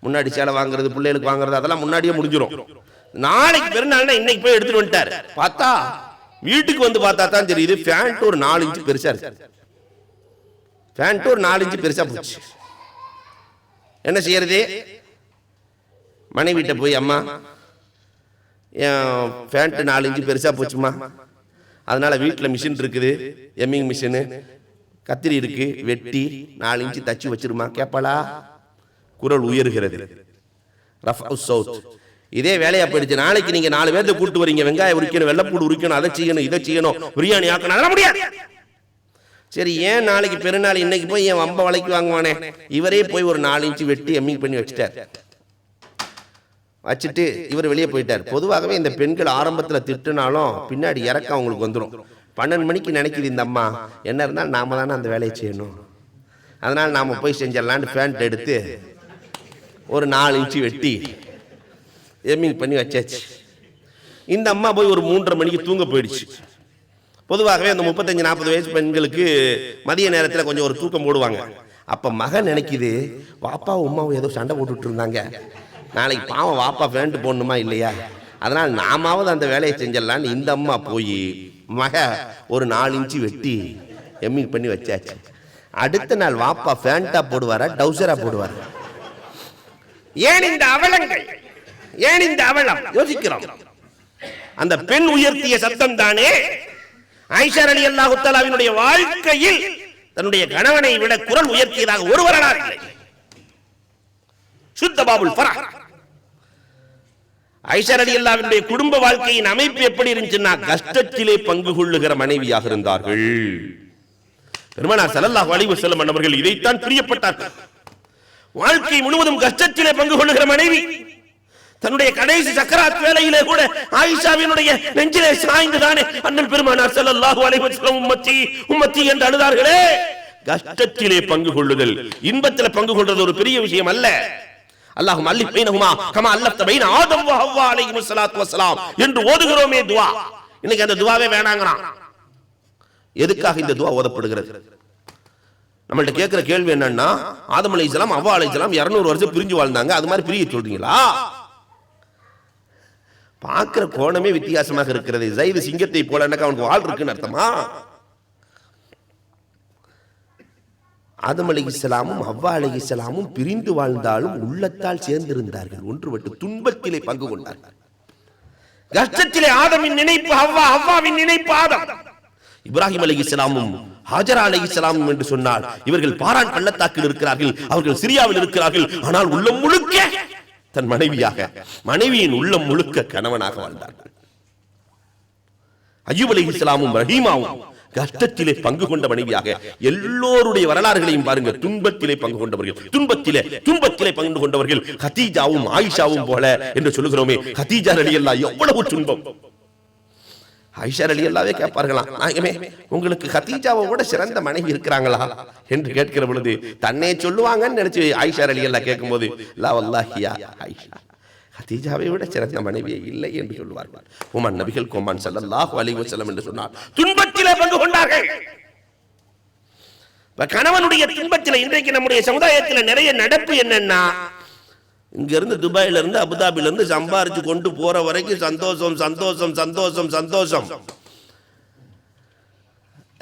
முன்னாடி சேலை வாங்குறது, பிள்ளைகளுக்கு வாங்குறது அதெல்லாம் முன்னாடியே முடிஞ்சிடும். நாளைக்கு பெருநாள்னா இன்னைக்கு போய் எடுத்துட்டு வந்துட்டார். பார்த்தா வீட்டுக்கு வந்து பார்த்தா தான் தெரியுது, பேண்ட் ஒரு 4 இன்ச்சு பெருசா இருக்கு. பேண்ட் ஒரு 4 இன்ச்சு பெருசா போச்சு. என்ன செய்யறது? மனைவிட்ட போய், அம்மா என் பேண்ட் 4 இன்ச்சு பெருசா போச்சுமா, அதனால வீட்டில் மிஷின் இருக்குது, எம்மிங் மிஷினு, கத்திரி இருக்கு, வெட்டி 4 இன்ச்சு தச்சு வச்சிருமா கேப்பாளா? குரல் உயர்கிறது. இதே வேலையா போயிடுச்சு. நாளைக்கு நீங்க 4 பேர்த்த கூட்டு வரீங்க, வெங்காயம் உரிக்கணும், வெள்ளைப்பூடு உரிக்கணும், அதை செய்யணும், இதை செய்யணும், பிரியாணி ஆக்கணும், அதெல்லாம் முடியாது. சரி, ஏன் நாளைக்கு பெருநாள், இன்னைக்கு போய் என் வம்ப வளைக்கு வாங்குவானே, இவரே போய் ஒரு 4 இன்ச்சு வெட்டி எம்மிங் பண்ணி வச்சுட்டார். வச்சுட்டு இவர் வெளியே போயிட்டார். பொதுவாகவே இந்த பெண்கள் ஆரம்பத்தில் திட்டுனாலும் பின்னாடி இறக்க அவங்களுக்கு வந்துடும். 12 மணிக்கு நினைக்குது இந்த அம்மா, என்ன இருந்தாலும் நாம தானே அந்த வேலையை செய்யணும், அதனால நாம போய் செஞ்சிடலான்னு பேண்ட் எடுத்து ஒரு 4 இன்ச்சு வெட்டி எம்மிங் பண்ணி வச்சாச்சு. இந்த அம்மா போய் ஒரு 3:30 மணிக்கு தூங்க போயிடுச்சு. பொதுவாகவே அந்த 35-40 வயசு பெண்களுக்கு மதிய நேரத்தில் கொஞ்சம் ஒரு தூக்கம் போடுவாங்க. அப்ப மகன் நினைக்குது, வாப்பாவும் உமாவும் ஏதோ சண்டை போட்டுட்டு இருந்தாங்க, நாளைக்கு பாவம் வாப்பா பேண்ட் போடணுமா இல்லையா, அதனால் நாமாவது அந்த வேலையை செஞ்சிடலான்னு இந்த அம்மா போய் மக ஒரு 4 இன்ச்சு வெட்டி எம்மிங் பண்ணி வச்சாச்சு. அடுத்த நாள் வாப்பா பேண்டா போடுவாரா டவுசரா போடுவாரா? ஏன் இந்த அவலங்கள், ஏன் இந்த அவலம் யோசிக்கிறோம். அந்த பெண் உயர்த்திய சத்தம் தானே ஆயிஷா ரலியல்லாஹு தஆலாவினுடைய வாழ்க்கையில் தன்னுடைய கணவனை விட குரல் உயர்த்தியதாக ஒரு வரலாறு இல்லை. சுத்த பாபுல் ஃபரஹ். ஆயிஷா ரலியல்லாஹுவினுடைய குடும்ப வாழ்க்கையின் அமைப்பு எப்படி இருந்துச்சுன்னா, கஷ்டத்திலே பங்கு கொள்ளுகிற மனைவியாக இருந்தார்கள். பெருமானார் ஸல்லல்லாஹு அலைஹி வஸல்லம் அவர்கள் இதைத்தான் பிரியப்பட்டார்கள். வாழ்க்கை முழுவதும் கஷ்டத்திலே பங்கு கொள்ளுகிற மனைவி. தன்னுடைய கடைசி சக்கராத் வேளையிலே கூட ஆயிஷாவினுடைய நெஞ்சிலே சாய்ந்துதானே அண்ணல் பெருமானார் ஸல்லல்லாஹு அலைஹி வஸல்லம் உம்மத்தி உம்மத்தி என்று அழுதார்களே. கஷ்டத்திலே பங்கு கொள்ளுதல், இன்பத்திலே பங்கு கொள்வது ஒரு பெரிய விஷயம் அல்ல. அல்லாஹும்ம அல்லிஃப் பைனஹுமா கமா அல்லஃப்த பைன ஆதம் வ ஹவ்வா அலைஹிஸ் ஸலாத்து வஸ்ஸலாம் என்று ஓதுகிறோமே துஆ, இன்னைக்கு அந்த துஆவே வேணாங்கறான். எதுக்காக இந்த துஆ ஓதப்படுகிறது? நம்மள்ட்ட கேட்கிற கேள்வி என்னன்னா, ஆதம் அலைஹிஸ்ஸலாம் ஹவ்வா அலைஹிஸ்ஸலாம் 200 வருஷம் பிரிஞ்சு வாழ்ந்தாங்க, அது மாதிரி பிரிய சொல்றீங்களா? பார்க்கிற கோணமே வித்தியாசமாக இருக்கிறது. ஸைது சிங்கத்தை போல அவனுக்கு வால் இருக்குன்னு அர்த்தமா? ஆதம் அலைஹிஸ்ஸலாமும் ஹவ்வா அலைஹிஸ்ஸலாமும் பிரிந்து வாழ்ந்தாலும் உள்ளத்தால் சேர்ந்திருந்தார்கள், ஒன்றுபட்டு துன்பத்திலே பங்கு கொண்டார்கள். கஷ்டத்திலே ஆதமின் நினைப்பு ஹவ்வா, ஹவ்வாவின் நினைப்பு ஆதம். இப்ராஹிம் அலைஹிஸ்ஸலாமும் ஹாஜரா அலைஹிஸ்ஸலாமும் என்று சொன்னால் இவர்கள் பாரான் பள்ளத்தாக்கில் இருக்கிறார்கள், அவர்கள் சிரியாவில் இருக்கிறார்கள். ஆனால் உள்ளம் முழுக்க தன் மனைவியாக, மனைவியின் உள்ளம் முழுக்க கணவனாக வாழ்ந்தார்கள். அய்யூப் அலைஹிஸ்ஸலாமும் ரஹீமாவும் கஷ்டத்திலே பங்கு கொண்ட மனைவியாக. எல்லோருடைய வரலாறுகளையும் பாருங்க, துன்பத்திலே பங்கு கொண்டவர்கள், துன்பத்திலே பங்கு கொண்டவர்கள். கதீஜாவும் ஆயிஷாவும் போல என்று சொல்லுகிறோமே, கதீஜா ரலியல்லாஹு எவ்வளவு துன்பம். ஆயிஷா ரலியல்லாஹு கேட்பார்களாம், நாயகமே உங்களுக்கு கதீஜாவை விட சிறந்த மனைவி இருக்கிறாங்களா என்று கேட்கிற பொழுது தன்னை சொல்லுவாங்கன்னு நினைச்சு ஆயிஷா ரலியல்லாஹு கேட்கும்போது, லா வல்லாஹி யா ஆயிஷா, கதீஜாவை விட சிறந்த மனைவியே இல்லை என்று சொல்வார்கள். உமன் நபிகள் கோமான் ஸல்லல்லாஹு அலைஹி வஸல்லம் என்று சொன்னார், துன்பத்திலே பங்கு கொண்டார்கள். கணவனுடைய துன்பத்திலே இன்றைக்கு நம்முடைய சமுதாயத்தில் நிறைய நடப்பு என்னன்னா, இங்க இருந்து துபாயில இருந்து அபுதாபில இருந்து சம்பாரிச்சு கொண்டு போற வரைக்கும் சந்தோஷம் சந்தோஷம் சந்தோஷம் சந்தோஷம்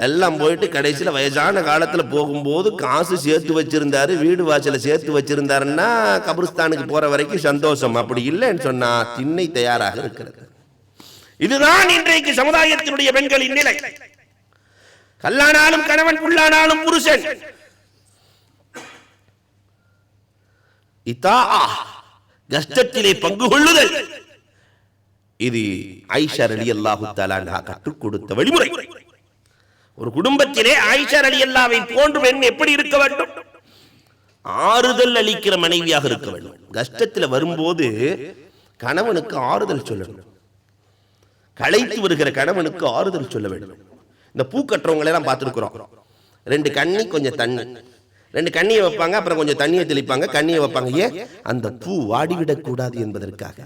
எல்லாம் போயிட்டு கடைசியில் வயசான காலத்துல போகும்போது காசு சேர்த்து வச்சிருந்தாரு, வீடு வாசல சேர்த்து வச்சிருந்தாருன்னா கபிரிஸ்தானுக்கு போற வரைக்கும் சந்தோஷம். அப்படி இல்லைன்னு சொன்னா திண்ணை தயாராக இருக்கிறது. இதுதான் இன்றைக்கு சமுதாயத்தினுடைய பெண்களின் நிலை. கல்லானாலும் கணவன், புல்லானாலும் புருஷன். கஷ்டத்திலே பங்கு கொள்ளுதல், இது ஆயிஷா ரலியல்லாஹு தஆலா அன்ஹா கற்றுக் கொடுத்த வழிமுறை. ஒரு குடும்பத்திலே ஆயிஷா ரலியல்லாஹை போன்ற பெண் எப்படி இருக்க வேண்டும்? ஆறுதல் அளிக்கிற மனைவியாக இருக்க வேண்டும். கஷ்டத்தில் வரும்போது கணவனுக்கு ஆறுதல் சொல்லணும். களைத்து வருகிற கணவனுக்கு ஆறுதல் சொல்ல வேண்டும். இந்த பூ கட்டுறவங்களை எல்லாம் பார்த்துருக்கிறோம். 2 கண்ணி கொஞ்சம் தண்ணி, 2 கண்ணியை வைப்பாங்க, அப்புறம் கொஞ்சம் தண்ணியை தெளிப்பாங்க, கண்ணியை வைப்பாங்க. ஏன்? அந்த பூ வாடிவிடக் கூடாது என்பதற்காக.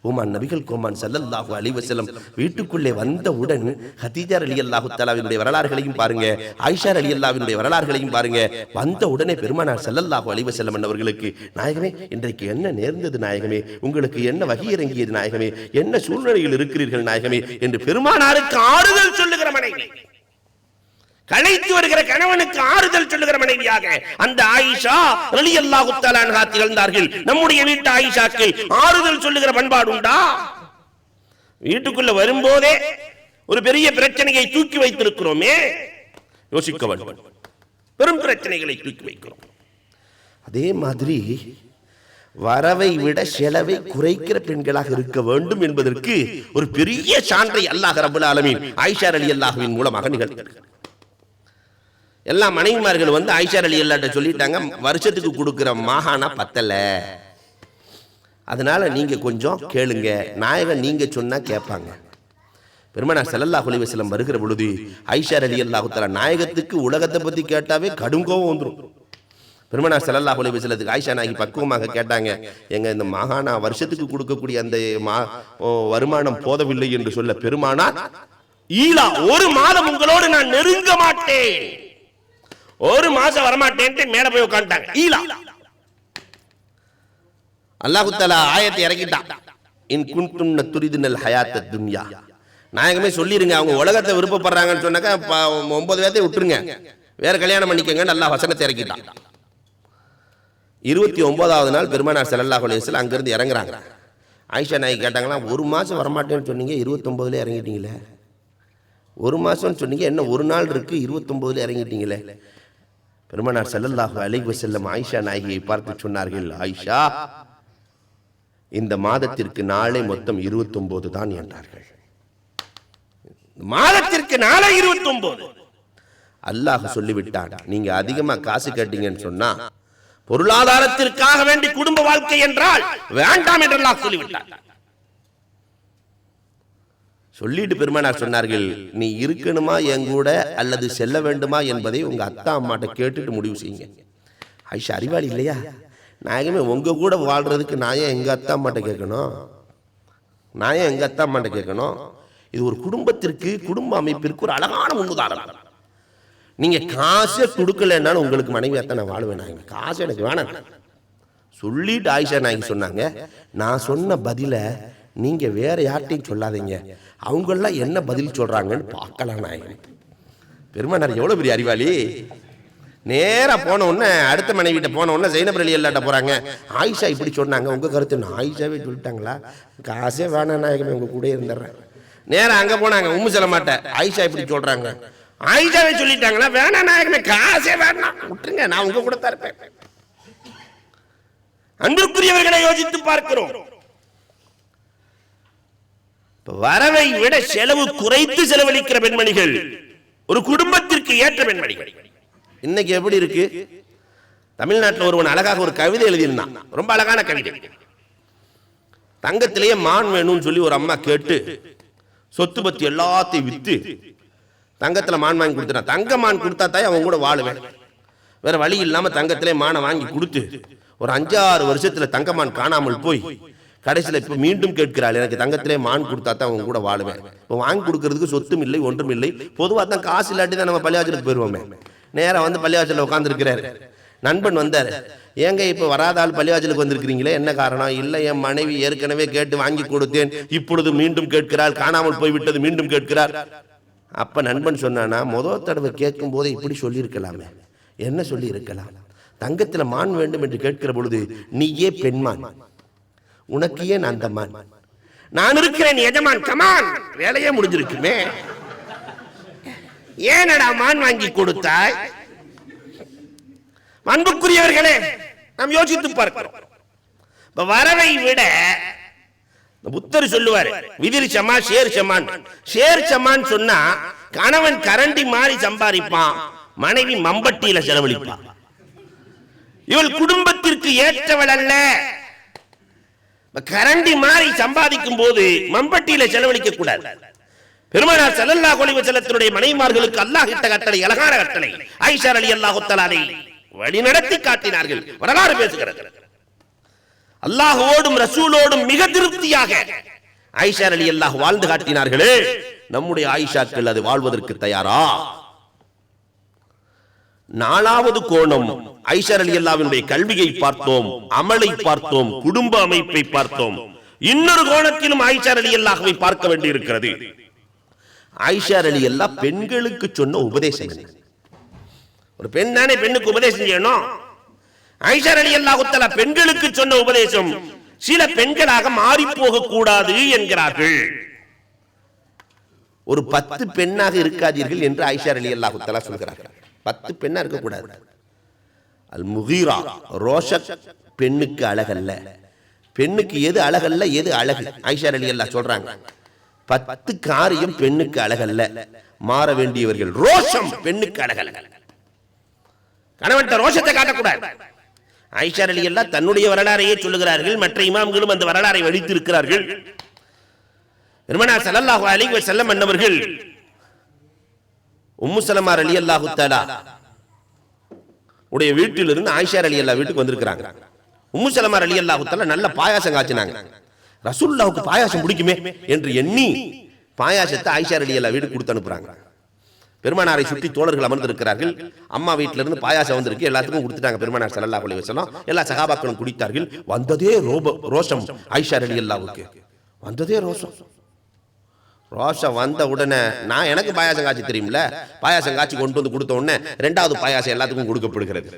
உமன் நபிகள் கோமான் ஸல்லல்லாஹு அலைஹி வஸல்லம் வீட்டுக்குள்ளே வந்தவுடன் கதீஜா ரலியல்லாஹு தஆலாவினுடைய வரலாறுகளையும் பாருங்க, ஆயிஷா ரலியல்லாஹுவினுடைய வரலாறுகளையும் பாருங்க. வந்த உடனே பெருமானார் ஸல்லல்லாஹு அலைஹி வஸல்லம் அவர்களுக்கு, நாயகமே இன்றைக்கு என்ன நேர்ந்தது நாயகமே, உங்களுக்கு என்ன வகை இறங்கியது நாயகமே, என்ன சூழ்நிலையில் இருக்கிறீர்கள் நாயகமே என்று பெருமானாருக்கு ஆறுதல் சொல்லுகிற மனைவி. களைத்து வருகிற கணவனுக்கு ஆறுதல் சொல்லுகிற மனைவியாக அந்த ஆயிஷா ரலியல்லாஹு தஆலா அன்ஹா திகழ்ந்தார்கள். நம்முடைய வீட்டு ஆயிஷாக்கள் ஆறுதல் சொல்லுகிற பண்பாடு உண்டா? வீட்டுக்குள்ள வரும்போதே ஒரு பெரிய பிரச்சனையை தூக்கி வைத்திருக்கிறோமே, யோசிக்க வேண்டும். பெரும் பிரச்சனைகளை தூக்கி வைக்கிறோம். அதே மாதிரி வரவை விட செலவை குறைக்கிற பெண்களாக இருக்க வேண்டும் என்பதற்கு ஒரு பெரிய சான்றை அல்லாஹ் ரப்பல் ஆலமீன் ஆயிஷா ரலியல்லாஹுவின் மூலமாக நிகழ்த்தினார். எல்லா மனைவிமார்கள் வந்து ஆயிஷா ரலியல்லாஹு சொல்லிட்டாங்க, வருஷத்துக்கு கொடுக்கிற மாகாணா பத்தல, அதனால நீங்க கொஞ்சம் கேளுங்க, நாயகன் நீங்க சொன்னா கேட்பாங்க. பெருமானார் ஸல்லல்லாஹு அலைஹி வஸல்லம் வருகிற பொழுது ஆயிஷா ரலியல்லாஹு தஆலா நாயகத்துக்கு உலகத்தை பத்தி கேட்டாவே கடும் கோபம் வந்துடும். பெருமானார் ஸல்லல்லாஹு அலைஹி வஸல்லத்துக்கு ஆயிஷா நாயகி பக்குவமாக கேட்டாங்க, எங்க இந்த மகானா வருஷத்துக்கு கொடுக்கக்கூடிய அந்த வருமானம் போதவில்லை என்று சொல்ல பெருமானார், ஈலா ஒரு மாதம் உங்களோடு நான் நெருங்க மாட்டேன், ஒரு மாசம் வரமாட்டேன் மேல போய் உட்கார்ந்தாங்க. ஈலா அல்லாஹ் தஆலா ஆயத்தை இறக்கிட்டான், இன் குன்துன்ன துரிதுனல் ஹயாத்தத் துன்யா. நாயகமே சொல்லிருங்க, அவங்க உலகத்தை விருப்பப்படுறாங்கன்னு சொன்னாக்கா 9 பேர்த்தை விட்டுருங்க, வேற கல்யாணம் பண்ணிக்கங்க. அல்லாஹ் வசனத்தை இறக்கிட்டான். 29வது நாள் பெருமானார் ஸல்லல்லாஹு அலைஹி வஸல்லம் அங்கிருந்து இறங்குறாங்க. ஆயிஷா நாயகி கேட்டாங்களாம், ஒரு மாசம் வரமாட்டேன்னு சொன்னீங்க, 29ல இறங்கிட்டீங்களே, ஒரு மாசம்னு சொன்னீங்க, என்ன ஒரு நாள் இருக்கு, 29ல இறங்கிட்டீங்களே. பெருமானார் ஸல்லல்லாஹு அலைஹி வஸல்லம் ஆயிஷா நாயகியை பார்த்து சொன்னார்கள், ஆயிஷா இந்த மாதத்திற்கு நாளை மொத்தம் 29 தான் என்றார்கள். மாதத்திற்கு நாளை 29. அல்லாஹ் சொல்லிவிட்டான், நீங்க அதிகமா காசு கேட்டீங்கன்னு சொன்னா பொருளாதாரத்திற்காக வேண்டி குடும்ப வாழ்க்கை என்றால் வேண்டாம் என்று அல்லாஹ் சொல்லிவிட்டார். சொல்லிட்டு பெருமானார் சொன்னார்கள், நீ இருக்கணுமா என் கூட அல்லது செல்ல வேண்டுமா என்பதை உங்க அத்தா அம்மாட்ட கேட்டுட்டு முடிவு செய்யுங்க. ஆயிஷா அறிவாளி இல்லையா, நாயகமே உங்க கூட வாழ்றதுக்கு நான் ஏன் எங்க அத்தா அம்மாட்ட கேட்கணும், நான் ஏன் எங்க அத்தா அம்மாட்ட கேட்கணும். இது ஒரு குடும்பத்திற்கு, குடும்ப அமைப்பிற்கு ஒரு அழகான முன்னுதாரணம். நீங்க காசை கொடுக்கலன்னாலும் உங்களுக்கு மனைவியாத்தான் நான் வாழ்வேன், நாயகம் காசு எனக்கு வேணாம் சொல்லிட்டு ஆயிஷா நாயகி சொன்னாங்க, நான் சொன்ன பதில நீங்க வேற யார்ட்டையும் சொல்லாதீங்க, அவங்கெல்லாம் என்ன பதில் சொல்றாங்கன்னு பார்க்கலாம். நாயகன் பெருமானார் எவ்வளவு பெரிய அறிவாளி. நேரா போன உடனே அடுத்த மனைவிட்ட போன உடனே ஜைனப் ரலியல்லாஹு போறாங்க, ஆயிஷா இப்படி சொன்னாங்க, உங்க கருத்து என்ன? ஆயிஷாவே சொல்லிட்டாங்களா, காசே வேணாம் நாயகமே உங்க கூட இருந்துடுறேன். நேரம் அங்க போனாங்க, உம்மு சலமாட்ட, ஆயிஷா இப்படி சொல்றாங்க, ஆயிஷாவே சொல்லிட்டாங்களா, வேணாம் நாயகமே காசே வேணாம் விட்டுருங்க, நான் உங்க கூட தான் இருப்பேன். அன்பிற்குரியவர்களை யோசித்து பார்க்கிறோம். வரவை விட செலவு குறைத்து செலவழிக்கிற பெண்மணிகள் ஒரு குடும்பத்திற்கு ஏற்ற பெண்மணிகள். இன்னைக்கு எப்படி இருக்கு? தமிழ்நாட்டில் ஒருவன் அழகாக ஒரு கவிதை எழுதியிருந்தான், ரொம்ப அழகான கவிதை. தங்கத்திலேயே மான் வேணும்னு சொல்லி ஒரு அம்மா கேட்டு சொத்து பத்தி எல்லாத்தையும் வித்து தங்கத்துல மான் வாங்கி கொடுத்தான். தங்க மான் கொடுத்தா தான் அவன் கூட வாழுவேன், வேற வழி இல்லாம தங்கத்திலே மானை வாங்கி கொடுத்து ஒரு 5-6 வருஷத்துல தங்கமான் காணாமல் போய் கடைசியில் இப்ப மீண்டும் கேட்கிறாள், எனக்கு தங்கத்திலே மான் கொடுத்தா தான் அவங்க கூட வாழுவேன். இப்போ வாங்கி கொடுக்கறதுக்கு சொத்தும் இல்லை, ஒன்றும் இல்லை. பொதுவாக தான் காசு இல்லாட்டி தான் நம்ம பள்ளியாச்சலுக்கு போயிருவோமே. நேரம் வந்து பள்ளியாச்சல உட்காந்துருக்கிறார். நண்பன் வந்தார், ஏங்க இப்போ வராத ஆள் பள்ளியாச்சலுக்கு வந்திருக்கிறீங்களே, என்ன காரணம்? இல்லை, என் மனைவி ஏற்கனவே கேட்டு வாங்கி கொடுத்தேன், இப்பொழுது மீண்டும் கேட்கிறாள், காணாமல் போய்விட்டது, மீண்டும் கேட்கிறார். அப்ப நண்பன் சொன்னானா, முதல் தடவை கேட்கும் போதே இப்படி சொல்லி இருக்கலாமே. என்ன சொல்லி இருக்கலாம்? தங்கத்தில் மான் வேண்டும் என்று கேட்கிற பொழுது நீயே பெண்மான், உனக்கு ஏன் அந்த மான்? நான் இருக்கிறேன் எஜமான், கமான், வேலையே முடிஞ்சிருக்குமே, ஏனடா மான் வாங்கி கொடுத்தாய்? அன்புக்குரியவர்களே, நாம் யோசித்து பார்க்கிறோம். வரவை விட புத்தர் சொல்லுவார், விதிர் சமா ஷேர் சமான். ஷேர் சமான் சொன்னா கணவன் கரண்டி மாறி சம்பாதிப்பான், மனைவி மம்பட்டியில செலவழிப்பான். இவள் குடும்பத்திற்கு ஏற்றவள் அல்ல. கரண்டி மாறி சம்பாதிக்கும் போது மம்பட்டியில செலவழிக்க கூடாது. பெருமானார் ஸல்லல்லாஹு அலைஹி வஸல்லத்தினுடைய மனைவிமார்களுக்கு அல்லாஹ் இட்ட கட்டளை, அழகான கட்டளை. ஆயிஷா ரலியல்லாஹு தஆலா வழி நடத்தி காட்டினார்கள். வரலாறு பேசுகிறது. அல்லாஹ்வோடும் ரசூலோடும் மிக திருப்தியாக ஆயிஷா ரலியல்லாஹு வாழ்ந்து காட்டினார்களே, நம்முடைய ஆயிஷாக்கள் அது வாழ்வதற்கு தயாரா? 4வது கோணம், ஆயிஷா ரலியல்லாஹுவினுடைய கல்வியை பார்த்தோம், அமலை பார்த்தோம், குடும்ப அமைப்பை பார்த்தோம். இன்னொரு கோணத்திலும் ஆயிஷா ரலியல்லாஹுவை பார்க்க வேண்டி இருக்கிறது. ஆயிஷா ரலியல்லாஹு பெண்களுக்கு சொன்ன உபதேசம் என்ன? ஒரு பெண் தானே பெண்ணுக்கு உபதேசம் செய்யணும். ஆயிஷா ரலியல்லாஹு தஆலா பெண்களுக்கு சொன்ன உபதேசம், சில பெண்களாக மாறி போக கூடாது என்கிறார்கள். ஒரு 10 பெண்ணாக இருக்காதீர்கள் என்று ஆயிஷா ரலியல்லாஹு தஆலா சொல்கிறார்கள். 10 பெண்ணா இருக்க கூடாது. அல் முகீரா ரோஷத் பெண்ணுக்கு அழகல்ல. பெண்ணுக்கு எது அழகல்ல, எது அழகு? ஆயிஷா ரலியல்லாஹு சொல்றாங்க, 10 காரியம் பெண்ணுக்கு அழகல்ல, மாற வேண்டியவர்கள். ரோஷம் பெண்ணுக்கு அழகல்ல. கணவன்கிட்ட ரோஷத்தை காட்டக்கூடாது. ஆயிஷா ரலியல்லாஹு தன்னுடைய வரலாறையே சொல்லுகிறார்கள். மற்ற இமாம்களும் அந்த வரலாறை வடித்திருக்கிறார்கள். பெருமானார் ஸல்லல்லாஹு அலைஹி வஸல்லம் அன்னவர்கள் உம்மு ஸலமா ரலியல்லாஹு தஆலா உடைய வீட்டிலிருந்து ஆயிஷா ரலியல்லாஹு வீட்டுக்கு வந்திருக்காங்க. உம்மு ஸலமா ரலியல்லாஹு தஆலா நல்ல பாயாசம் காய்ச்சினாங்க. ரசூலுல்லாஹ்வுக்கு பாயாசம் பிடிக்குமே என்று எண்ணி பாயாசத்தை ஆயிஷா ரலியல்லாஹு வீட்டுக்கு கொடுத்து அனுப்புறாங்க. பெருமானாரை சுற்றி தோழர்கள் அமர்ந்திருக்கிறார்கள். அம்மா வீட்டிலிருந்து பாயாசம் வந்திருக்கு, எல்லாத்துக்கும் கொடுத்துட்டாங்க. பெருமானார் ஸல்லல்லாஹு அலைஹி வஸல்லம் எல்லா சஹாபாக்களும் குடித்தார்கள். வந்ததே ரோஷம் ஆயிஷா ரலியல்லாஹுக்கு. வந்ததே ரோஷம் வந்த உடனே, நான் எனக்கு பாயாசம் காய்ச்சி தெரியும்ல, பாயாசம் காய்ச்சி கொண்டு வந்து கொடுத்த உடனே 2வது பாயாசம் எல்லாத்துக்கும் கொடுக்கப்படுகிறது.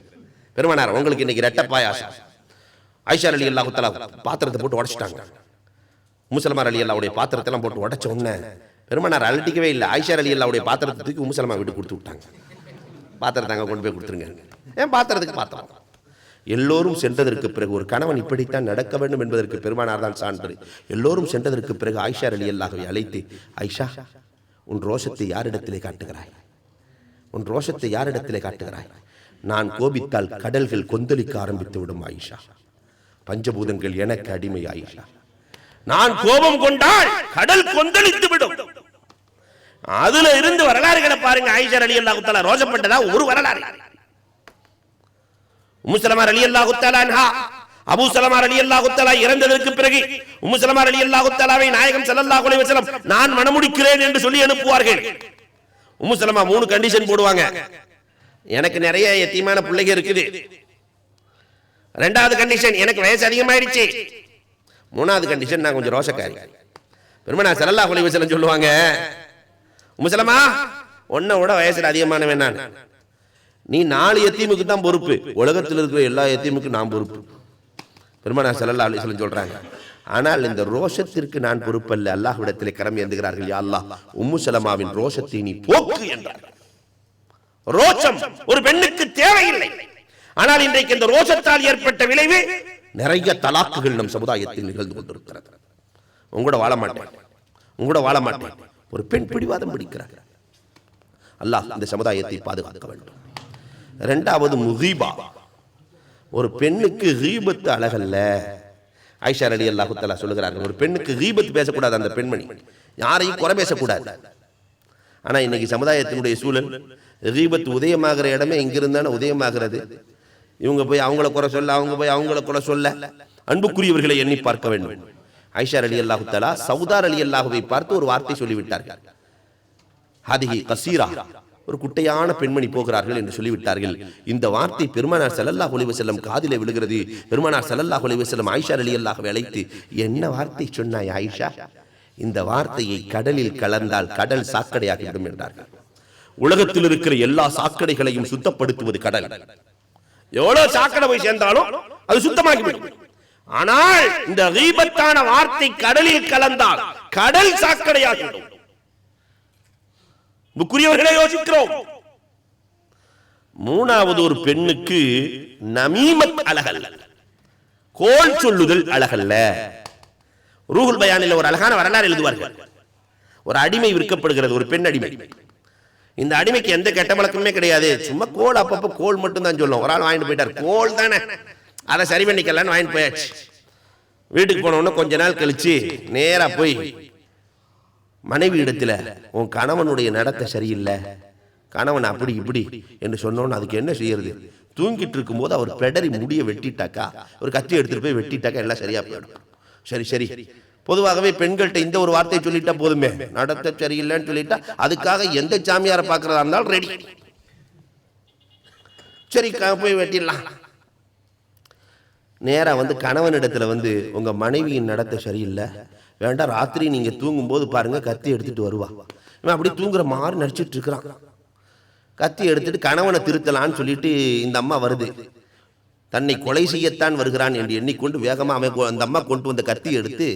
பெருமானார், உங்களுக்கு இன்னைக்கு ரெட்டை பாயாசம். ஆயிஷா ரலியல்லாஹு தஆலா பாத்திரத்தை போட்டு உடைச்சிட்டாங்க. உம்மு ஸலமா ரலியல்லாஹுடைய பாத்திரத்தை எல்லாம் போட்டு உடைச்ச உடனே பெருமானார் அலட்டிக்கவே இல்லை. ஆயிஷா ரலியல்லாஹுடைய பாத்திரத்தை தூக்கி உம்மு ஸலமா வீட்டுக்கு கொடுத்து விட்டாங்க. பாத்திரத்தை அங்கே கொண்டு போய் கொடுத்துருங்க. ஏன் பாத்திரத்துக்கு பாத்திரம்? எல்லோரும் சென்றதற்கு பிறகு ஒரு கணவன் இப்படித்தான் நடக்க வேண்டும் என்பதற்கு பெருமானார் தான் சான்று. எல்லோரும் சென்றதற்கு பிறகு ஆயிஷா ரலியல்லாஹுவை அழைத்து, ஆயிஷா, உன் ரோஷத்தை யாரிடத்திலே காட்டுகிறாய்? உன் ரோஷத்தை யாரிடத்திலே காட்டுகிறாய்? நான் கோபித்தால் கடல்கள் கொந்தளிக்க ஆரம்பித்து விடும் ஆயிஷா. பஞ்சபூதங்கள் எனக்கு அடிமை ஆயிஷா. நான் கோபம் கொண்டால் கடல் கொந்தளித்து விடும். அதுல இருந்து வரலாறுகளை பாருங்க. ஆயிஷா ரலியல்லாஹு தஆலா ரோஷப்பட்டதா ஒரு வரலாறு. உம்மு ஸலமா ரலியல்லாஹு தஆலா அன்ஹா, அபூ ஸலமா ரலியல்லாஹு தஆலா இறந்ததற்கு பிறகு உம்மு ஸலமா ரலியல்லாஹு தஆலாவை நாயகம் ஸல்லல்லாஹு அலைஹி வஸல்லம் நான் மணமுடிக்கிறேன் என்று சொல்லி அனுப்புவார்கள். உம்மு ஸலமா 3 கண்டிஷன் போடுவாங்க. எனக்கு நிறைய யத்தீமான பிள்ளைங்க இருக்குது. 2வது கண்டிஷன், எனக்கு வயசு அதிகமாயிடுச்சு. 3வது கண்டிஷன், நான் கொஞ்சம் ரோஷக்காரி. பெருமானார் ஸல்லல்லாஹு அலைஹி வஸல்லம் சொல்லுவாங்க, உம்மு ஸலமா, உன்னை விட வயசுல அதிகமானவன் நான். நீ 4 யத்தீமுக்கு தான் பொறுப்பு, உலகத்தில் இருக்கிற எல்லா யத்தீமுக்கு நான் பொறுப்பு. பெருமானார் ஸல்லல்லாஹு அலைஹி வஸல்லம் சொல்றாங்க, ஆனால் இந்த ரோஷத்திற்கு நான் பொறுப்பல்ல. அல்லாஹ்விடத்திலே கரம் ஏந்துகிறார்கள், யா அல்லாஹ், உம்மு ஸலமாவின் ரோஷத்தை நீ போக்கு என்றார்கள். ரோஷம் ஒரு பெண்ணுக்கு தேவையில்லை. ஆனால் இன்றைக்கு இந்த ரோஷத்தால் ஏற்பட்ட விளைவு நிறைய தலாக்குகள் நம் சமுதாயத்தில் நிகழ்ந்து கொண்டிருக்கிறது. உங்களோட வாழ மாட்டேன் ஒரு பெண் பிடிவாதம் பிடிக்கிறார். அல்லாஹ் இந்த சமுதாயத்தை பாதுகாக்க வேண்டும். 2வது முகீபா, ஒரு பெண்ணுக்கு கீபத் அழகல்ல. ஆயிஷா ரலியல்லாஹு தஆலா சொல்லுகிறார்கள், ஒரு பெண்ணுக்கு கீபத் பேசக்கூடாது. அந்த பெண்மணி யாரையும் குறை பேசக்கூடாது. ஆனா இன்னைக்கு சமுதாயத்தினுடைய சூழல், கீபத் உதயமாகிற இடமே எங்கிருந்தான உதயமாகிறது. இவங்க போய் அவங்கள குறை சொல்ல, அவங்க போய் அவங்கள குறை சொல்ல. அன்புக்குரியவர்களை எண்ணி பார்க்க வேண்டும். ஆயிஷா ரலியல்லாஹு தஆலா சௌதா ரலியல்லாஹுவை பார்த்து ஒரு வார்த்தை சொல்லிவிட்டார்கள். ஹதிஹி கஸீரா, ஒரு குட்டையான பெண்மணி போகிறார்கள் என்று சொல்லிவிட்டார்கள். இந்த வார்த்தை பெருமானார் ஸல்லல்லாஹு அலைஹி வஸல்லம் காதிலே விழுகிறது. பெருமானார் ஸல்லல்லாஹு அலைஹி வஸல்லம் ஆயிஷா ரலியல்லாஹுவை அழைத்து, என்ன வார்த்தை சொன்னாய் ஆயிஷா? இந்த வார்த்தையை கடலில் கலந்தால் கடல் சாக்கடையாகிவிடும் என்றார்கள். உலகத்தில் இருக்கிற எல்லா சாக்கடைகளையும் சுத்தப்படுத்துவது கடல். எவ்வளவு சாக்கடை போய் சேர்ந்தாலும் அது சுத்தமாகிவிடும். ஆனால் இந்த கீபத்தான வார்த்தை கடலில் கலந்தால் கடல் சாக்கடையாகிவிடும். புக்குரியவர்களை யோசிக்கிறோம். 3வது, ஒரு பெண்ணுக்கு நமீமத் அழகல்ல, கோல் சொல்லுதல் அழகல்ல. ரூஹுல் பயானில் ஒரு அழகான வரலாறு எழுதுவார்கள். ஒரு அடிமை விற்கப்படுகிறது, ஒரு பெண் அடிமை. இந்த அடிமைக்கு எந்த கெட்ட பழக்கமே கிடையாது. சும்மா கோல், அப்பப்போ கோல் மட்டும் தான் சொல்லும். ஒரு ஆள் வாங்கிட்டு போயிட்டார், கோல் தானே, அதை சரி பண்ணிக்கலான்னு வாங்கிட்டு போயாச்சு. வீட்டுக்கு போன உடனே கொஞ்ச நாள் கழிச்சு நேரா போய் மனைவி இடத்துல, உன் கணவனுடைய நடத்தை சரியில்லை, கணவன் அப்படி இப்படி என்று சொன்னோன்னு அதுக்கு என்ன செய்யறது? தூங்கிட்டு இருக்கும் போது அவர் பெடரி முடிய வெட்டிட்டாக்கா, ஒரு கத்தி எடுத்துட்டு போய் வெட்டிட்டாக்கா எல்லாம் சரியா போயிடும். சரி, பொதுவாகவே பெண்கள்கிட்ட இந்த ஒரு வார்த்தையை சொல்லிட்டா போதுமே, நடத்த சரியில்லைன்னு சொல்லிட்டா அதுக்காக எந்த சாமியாரை பார்க்கறதா இருந்தாலும் ரெடி. சரி, போய் வெட்டிடலாம். நேரா வந்து கணவனிடத்துல வந்து, உங்க மனைவியின் நடத்தை சரியில்லை, வேண்டாம் ராத்திரி நீங்க தூங்கும் போது பாருங்க கத்தி எடுத்துட்டு வருவா, அப்படி தூங்குற மாதிரி நடிச்சிட்டு இருக்கிறான். கத்தி எடுத்துட்டு கணவனை திருத்தலான்னு சொல்லிட்டு இந்த அம்மா வருது. தன்னை கொலை செய்யத்தான் வருகிறான் என்று எண்ணிக்கொண்டு வேகமாக அந்த அம்மா கொண்டு வந்த கத்தி எடுத்து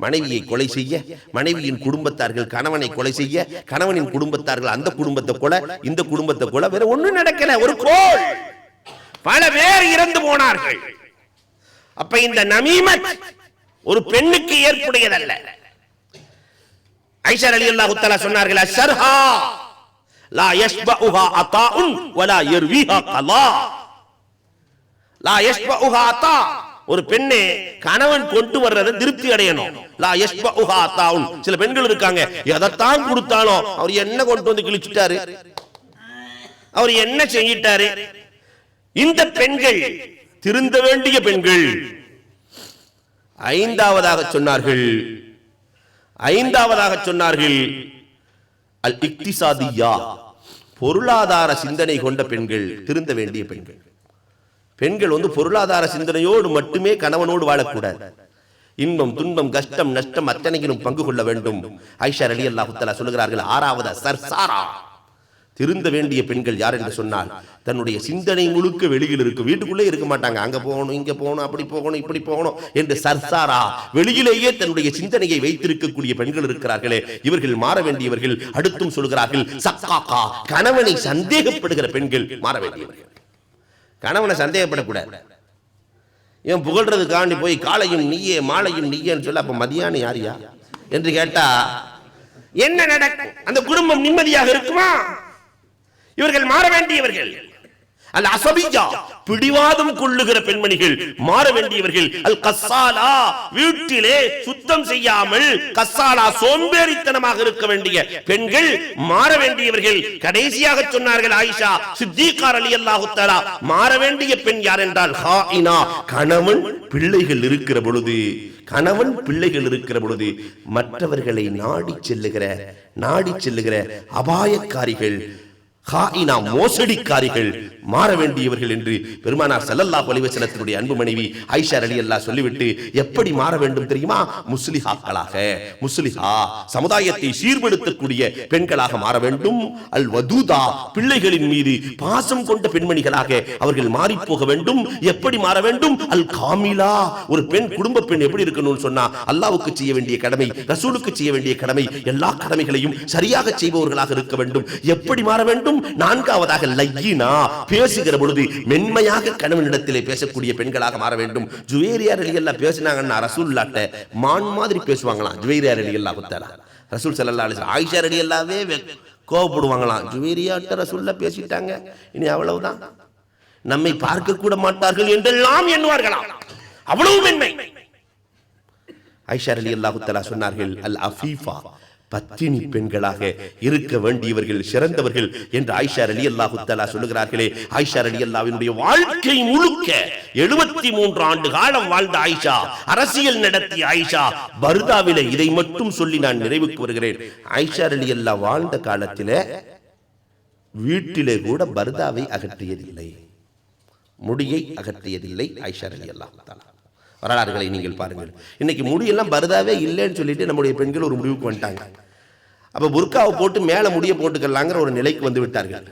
மனைவியை கொலை செய்ய, மனைவியின் குடும்பத்தார்கள் கணவனை கொலை செய்ய, கணவனின் குடும்பத்தார்கள் அந்த குடும்பத்தை கொலை, இந்த குடும்பத்தை கொலை, வேற ஒண்ணும் நடக்கல. ஒரு கோல், பல பேர் இறந்து போனார்கள். அப்ப இந்த நமீமத் ஒரு பெண்ணுக்கு ஏற்புடையதல்ல. ஆயிஷா ரலியல்லாஹு தஆலா சொன்னார்கள், அஷ்ஹா லா யஷ்பஉஹா அதாஉன் வலா யர்விஹா கலா. லா யஷ்பஉஹா அதா, ஒரு பெண்ணே கணவன் கொண்டு வர்றத திருப்தி அடையணும். லா யஷ்பஉஹா அதாஉன், சில பெண்கள் இருக்காங்க, எதைத்தான் கொடுத்தாலும் அவர் என்ன கொண்டு வந்து கிழிச்சிட்டாரு, அவர் என்ன செஞ்சிட்டாரு. இந்த பெண்கள் திருந்த வேண்டிய பெண்கள். ஐந்தாவதாக சொன்னார்கள் அல் இக்திசாதியா, பொருளாதார சிந்தனை கொண்ட பெண்கள் திருந்த வேண்டிய பெண்கள். பெண்கள் பொருளாதார சிந்தனையோடு மட்டுமே கணவனோடு வாழக்கூடாது. இன்பம் துன்பம் கஷ்டம் நஷ்டம் அத்தனையிலும் பங்கு கொள்ள வேண்டும். ஆயிஷா ரலியல்லாஹு தஆலா சொல்கிறார்கள், ஆறாவது சர்சாரா, திருந்த வேண்டிய பெண்கள் யார் என்று சொன்னால் தன்னுடைய சிந்தனை முழுக்க வெளியில் இருக்கும், வீட்டுக்குள்ளே இருக்க மாட்டாங்க. அங்க போகணும், இங்க போகணும், அப்படி போகணும், இப்படி போகணும் என்று சர்சாரா, வெளியிலேயே தன்னுடைய சிந்தனையை வைத்திருக்கக்கூடிய பெண்கள் இருக்கிறார்களே, இவர்கள் மாற வேண்டியவர்கள். அடுத்தும் சொல்கிறார்கள் சக்காக்கா, கணவனை சந்தேகப்படுகிற பெண்கள் மாற வேண்டியவர்கள். கணவனை சந்தேகப்படக்கூடாது. இவன் புகழ்றதுக்காண்டி போய் காலையும் நீயே மாலையும் நீயேன்னு சொல்ல, அப்ப மதியானம் யாரியா என்று கேட்டா என்ன நடக்கும்? அந்த குடும்பம் நிம்மதியாக இருக்குமா? இவர்கள் மாற வேண்டியவர்கள். அல் அசபியா, பிடிவாதம் கொள்ளுகிற பெண்மணிகள் மாற வேண்டியவர்கள். அல் கஸ்ஸாலா, வீட்டிலே சுத்தம் செய்யாமல் கஸ்ஸாலா சோம்பேறித்தனமாக இருக்க வேண்டிய பெண்கள் மாற வேண்டியவர்கள். கடைசியாக சொன்னார்கள் ஆயிஷா சித்திகா ரலியல்லாஹு தஆலா, மாற வேண்டிய பெண் யார் என்றால் ஹாயினா, கணவன் பிள்ளைகள் இருக்கிற பொழுது மற்றவர்களை நாடி செல்லுகிற அபாயக்காரிகள், ஹாயினா மோசடிக்காரிகள் மாற வேண்டியவர்கள் என்று பெருமானார் ஸல்லல்லாஹு அலைஹி வஸல்லத்தினுடைய அன்பு மனைவி ஆயிஷா ரலியல்லாஹு சொல்லிவிட்டு எப்படி மாற வேண்டும் தெரியுமா? முஸ்லிஹா, சமுதாயத்தை சீர்படுத்தக்கூடிய பெண்களாக மாற வேண்டும். அல் வதூதா, பிள்ளைகளின் மீது பாசம் கொண்ட பெண்மணிகளாக அவர்கள் மாறி போக வேண்டும். எப்படி மாற வேண்டும்? அல் காமிலா, ஒரு பெண், குடும்ப பெண் எப்படி இருக்கணும்னு சொன்னா அல்லாஹ்வுக்கு செய்ய வேண்டிய கடமை, ரசூலுக்கு செய்ய வேண்டிய கடமை, எல்லா கடமைகளையும் சரியாக செய்பவர்களாக இருக்க வேண்டும். எப்படி மாற வேண்டும்? நான்காவதாக லையினா, பேசுகிற பொழுது மென்மையாக கணவனிடத்திலே பேசக்கூடிய பெண்களாக மாற வேண்டும். ஜுவைரியா ரலியல்லாஹு பேசினாங்கன்னா ரசூலுல்லாஹ்ட்ட மான் மாதிரி பேசுவாங்களாம். ஜுவைரியா ரலியல்லாஹு தஆலா, ரசூல் ஸல்லல்லாஹு அலைஹி வஸல்லம் ஆயிஷா ரலியல்லாஹுவே கோபப்படுவாங்களாம். ஜுவைரியாட்ட ரசூலுல்லாஹ் பேசிட்டாங்க, இனி அவ்வளவுதான், நம்மை பார்க்க கூட மாட்டார்கள் என்றெல்லாம் எண்ணுவார்களாம். அவ்வளவு மென்மை. ஆயிஷா ரலியல்லாஹு தஆலா சொன்னார்கள் அல் அஃபீஃபா, பத்தினி பெண்களாக இருக்க வேண்டியவர்கள் சிறந்தவர்கள் என்று ஆயிஷா ரலியல்லாஹு தஆலா சொல்லுகிறார்களே. ஆயிஷா ரலியல்லாஹுவினுடைய வாழ்க்கை முழுக்க 73 ஆண்டு காலம் வாழ்ந்த ஆயிஷா, அரசியல் நடத்திய ஆயிஷா, பர்தாவிலே இதை மட்டும் சொல்லி நான் நிறைவுக்கு வருகிறேன். ஆயிஷா ரலியல்லாஹு வாழ்ந்த காலத்திலே வீட்டிலே கூட பர்தாவை அகற்றியதில்லை, முடியை அகற்றியதில்லை ஆயிஷா ரலியல்லாஹு தஆலா. வரலாறுகளை நீங்கள் பாருங்கள். இன்னைக்கு முடியெல்லாம் பர்தாவே இல்லைன்னு சொல்லிட்டு நம்முடைய பெண்கள் ஒரு முடிவுக்கு வந்துட்டாங்க. அப்ப புர்காவை போட்டு மேல முடிய போட்டுக்கலாங்கிற ஒரு நிலைக்கு வந்து விட்டார்கள்.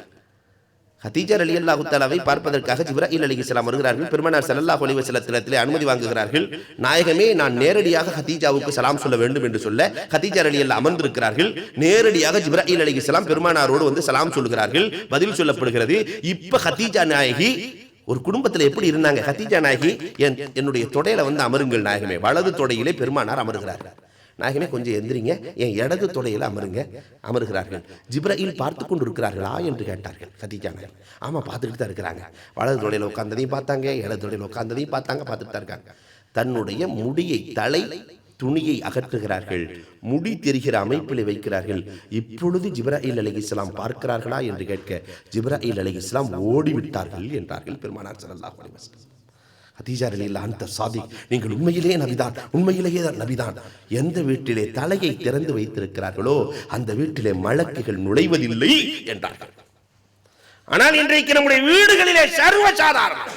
ஹதீஜா ரலியல்லாஹு தஆலாவை பார்ப்பதற்காக ஜிப்ராயில் அலைஹிஸ்ஸலாம் வருகிறார்கள். பெருமானார் ஸல்லல்லாஹு அலைஹி வஸல்லத்திலே அனுமதி வாங்குகிறார்கள். நாயகமே, நான் நேரடியாக ஹதீஜாவுக்கு சலாம் சொல்ல வேண்டும் என்று சொல்ல ஹதீஜா ரலியல்லாஹு அமர்ந்திருக்கிறார்கள். நேரடியாக ஜிப்ராயில் அலைஹிஸ்ஸலாம் பெருமானாரோடு வந்து சலாம் சொல்கிறார்கள். பதில் சொல்லப்படுகிறது. இப்ப ஹதீஜா நாயகி ஒரு குடும்பத்தில் எப்படி இருந்தாங்க? ஹதீஜா நாயகி, என்னுடைய தொடையில வந்து அமருங்கள் நாயகமே. வலது தொடையிலே பெருமானார் அமருகிறார்கள். நாயகமே கொஞ்சம் எந்திரிங்க, என் இடது தொடையில அமருகிறார்கள். ஜிப்ராயில் பார்த்து கொண்டு இருக்கிறார்களா என்று கேட்டார்கள் ஹதீஜா நாயகி. ஆமா, பார்த்துக்கிட்டு தான் இருக்கிறாங்க. வலது தொடையில உட்கார்ந்ததையும் பார்த்தாங்க, இடது தொடையில உட்கார்ந்ததையும் பார்த்தாங்க, பார்த்துட்டு தான் இருக்காங்க. தன்னுடைய முடியை, தலை துணியை அகற்றுகிறார்கள், முடி தெரிகிற அமைப்பில் வைக்கிறார்கள். இப்பொழுது ஜிப்ராயில் அலைஹிஸ்ஸலாம் பார்க்கிறார்களா என்று கேட்க ஜிப்ராயில் அலைஹிஸ்ஸலாம் ஓடிவிட்டார்கள் என்றார்கள் பெருமானார் ஸல்லல்லாஹு அலைஹி வஸல்லம். ஹதீஜா ரலியல்லாஹு அன்ஹா சாதிக், நீங்கள் உண்மையிலேயே நபிதான். எந்த வீட்டிலே தலையை திறந்து வைத்திருக்கிறார்களோ அந்த வீட்டிலே மலக்குகள் நுழைவதில்லை என்றார்கள். ஆனால் இன்றைக்கு நம்முடைய வீடுகளிலே சர்வசாதாரணம்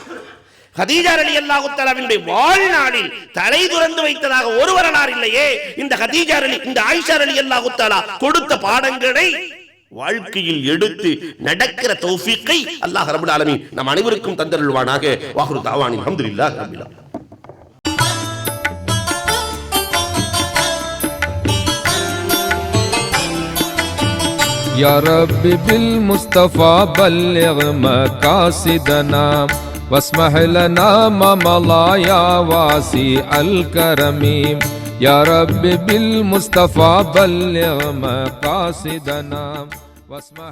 கதீஜா ரலியல்லாஹு தஆலாவினுடைய வாழ்நாளில் தலை துறந்து வைத்ததாக ஒரு வரலாறு இல்லையே. இந்த கதீஜா இந்த ஆயிஷா ரலியல்லாஹு தஆலா கொடுத்த பாடங்களை வாழ்க்கையில் எடுத்து நடக்கிற தௌஃபீக்கை அல்லாஹ் ரப்பல் ஆலமீன் நம் அனைவருக்கும் தந்தருள்வானாக. வாஹிரு தஅவானி அல்ஹம்துலில்லாஹி ரப்பில் ஆலமீன். या रब्बी बिल मुस्तफा बल्लिग मकासिदना वस्मह लना मा मला या वासी अल करमी या रब्बी बिल मुस्तफा बल्लिग मकासिदना वस्मह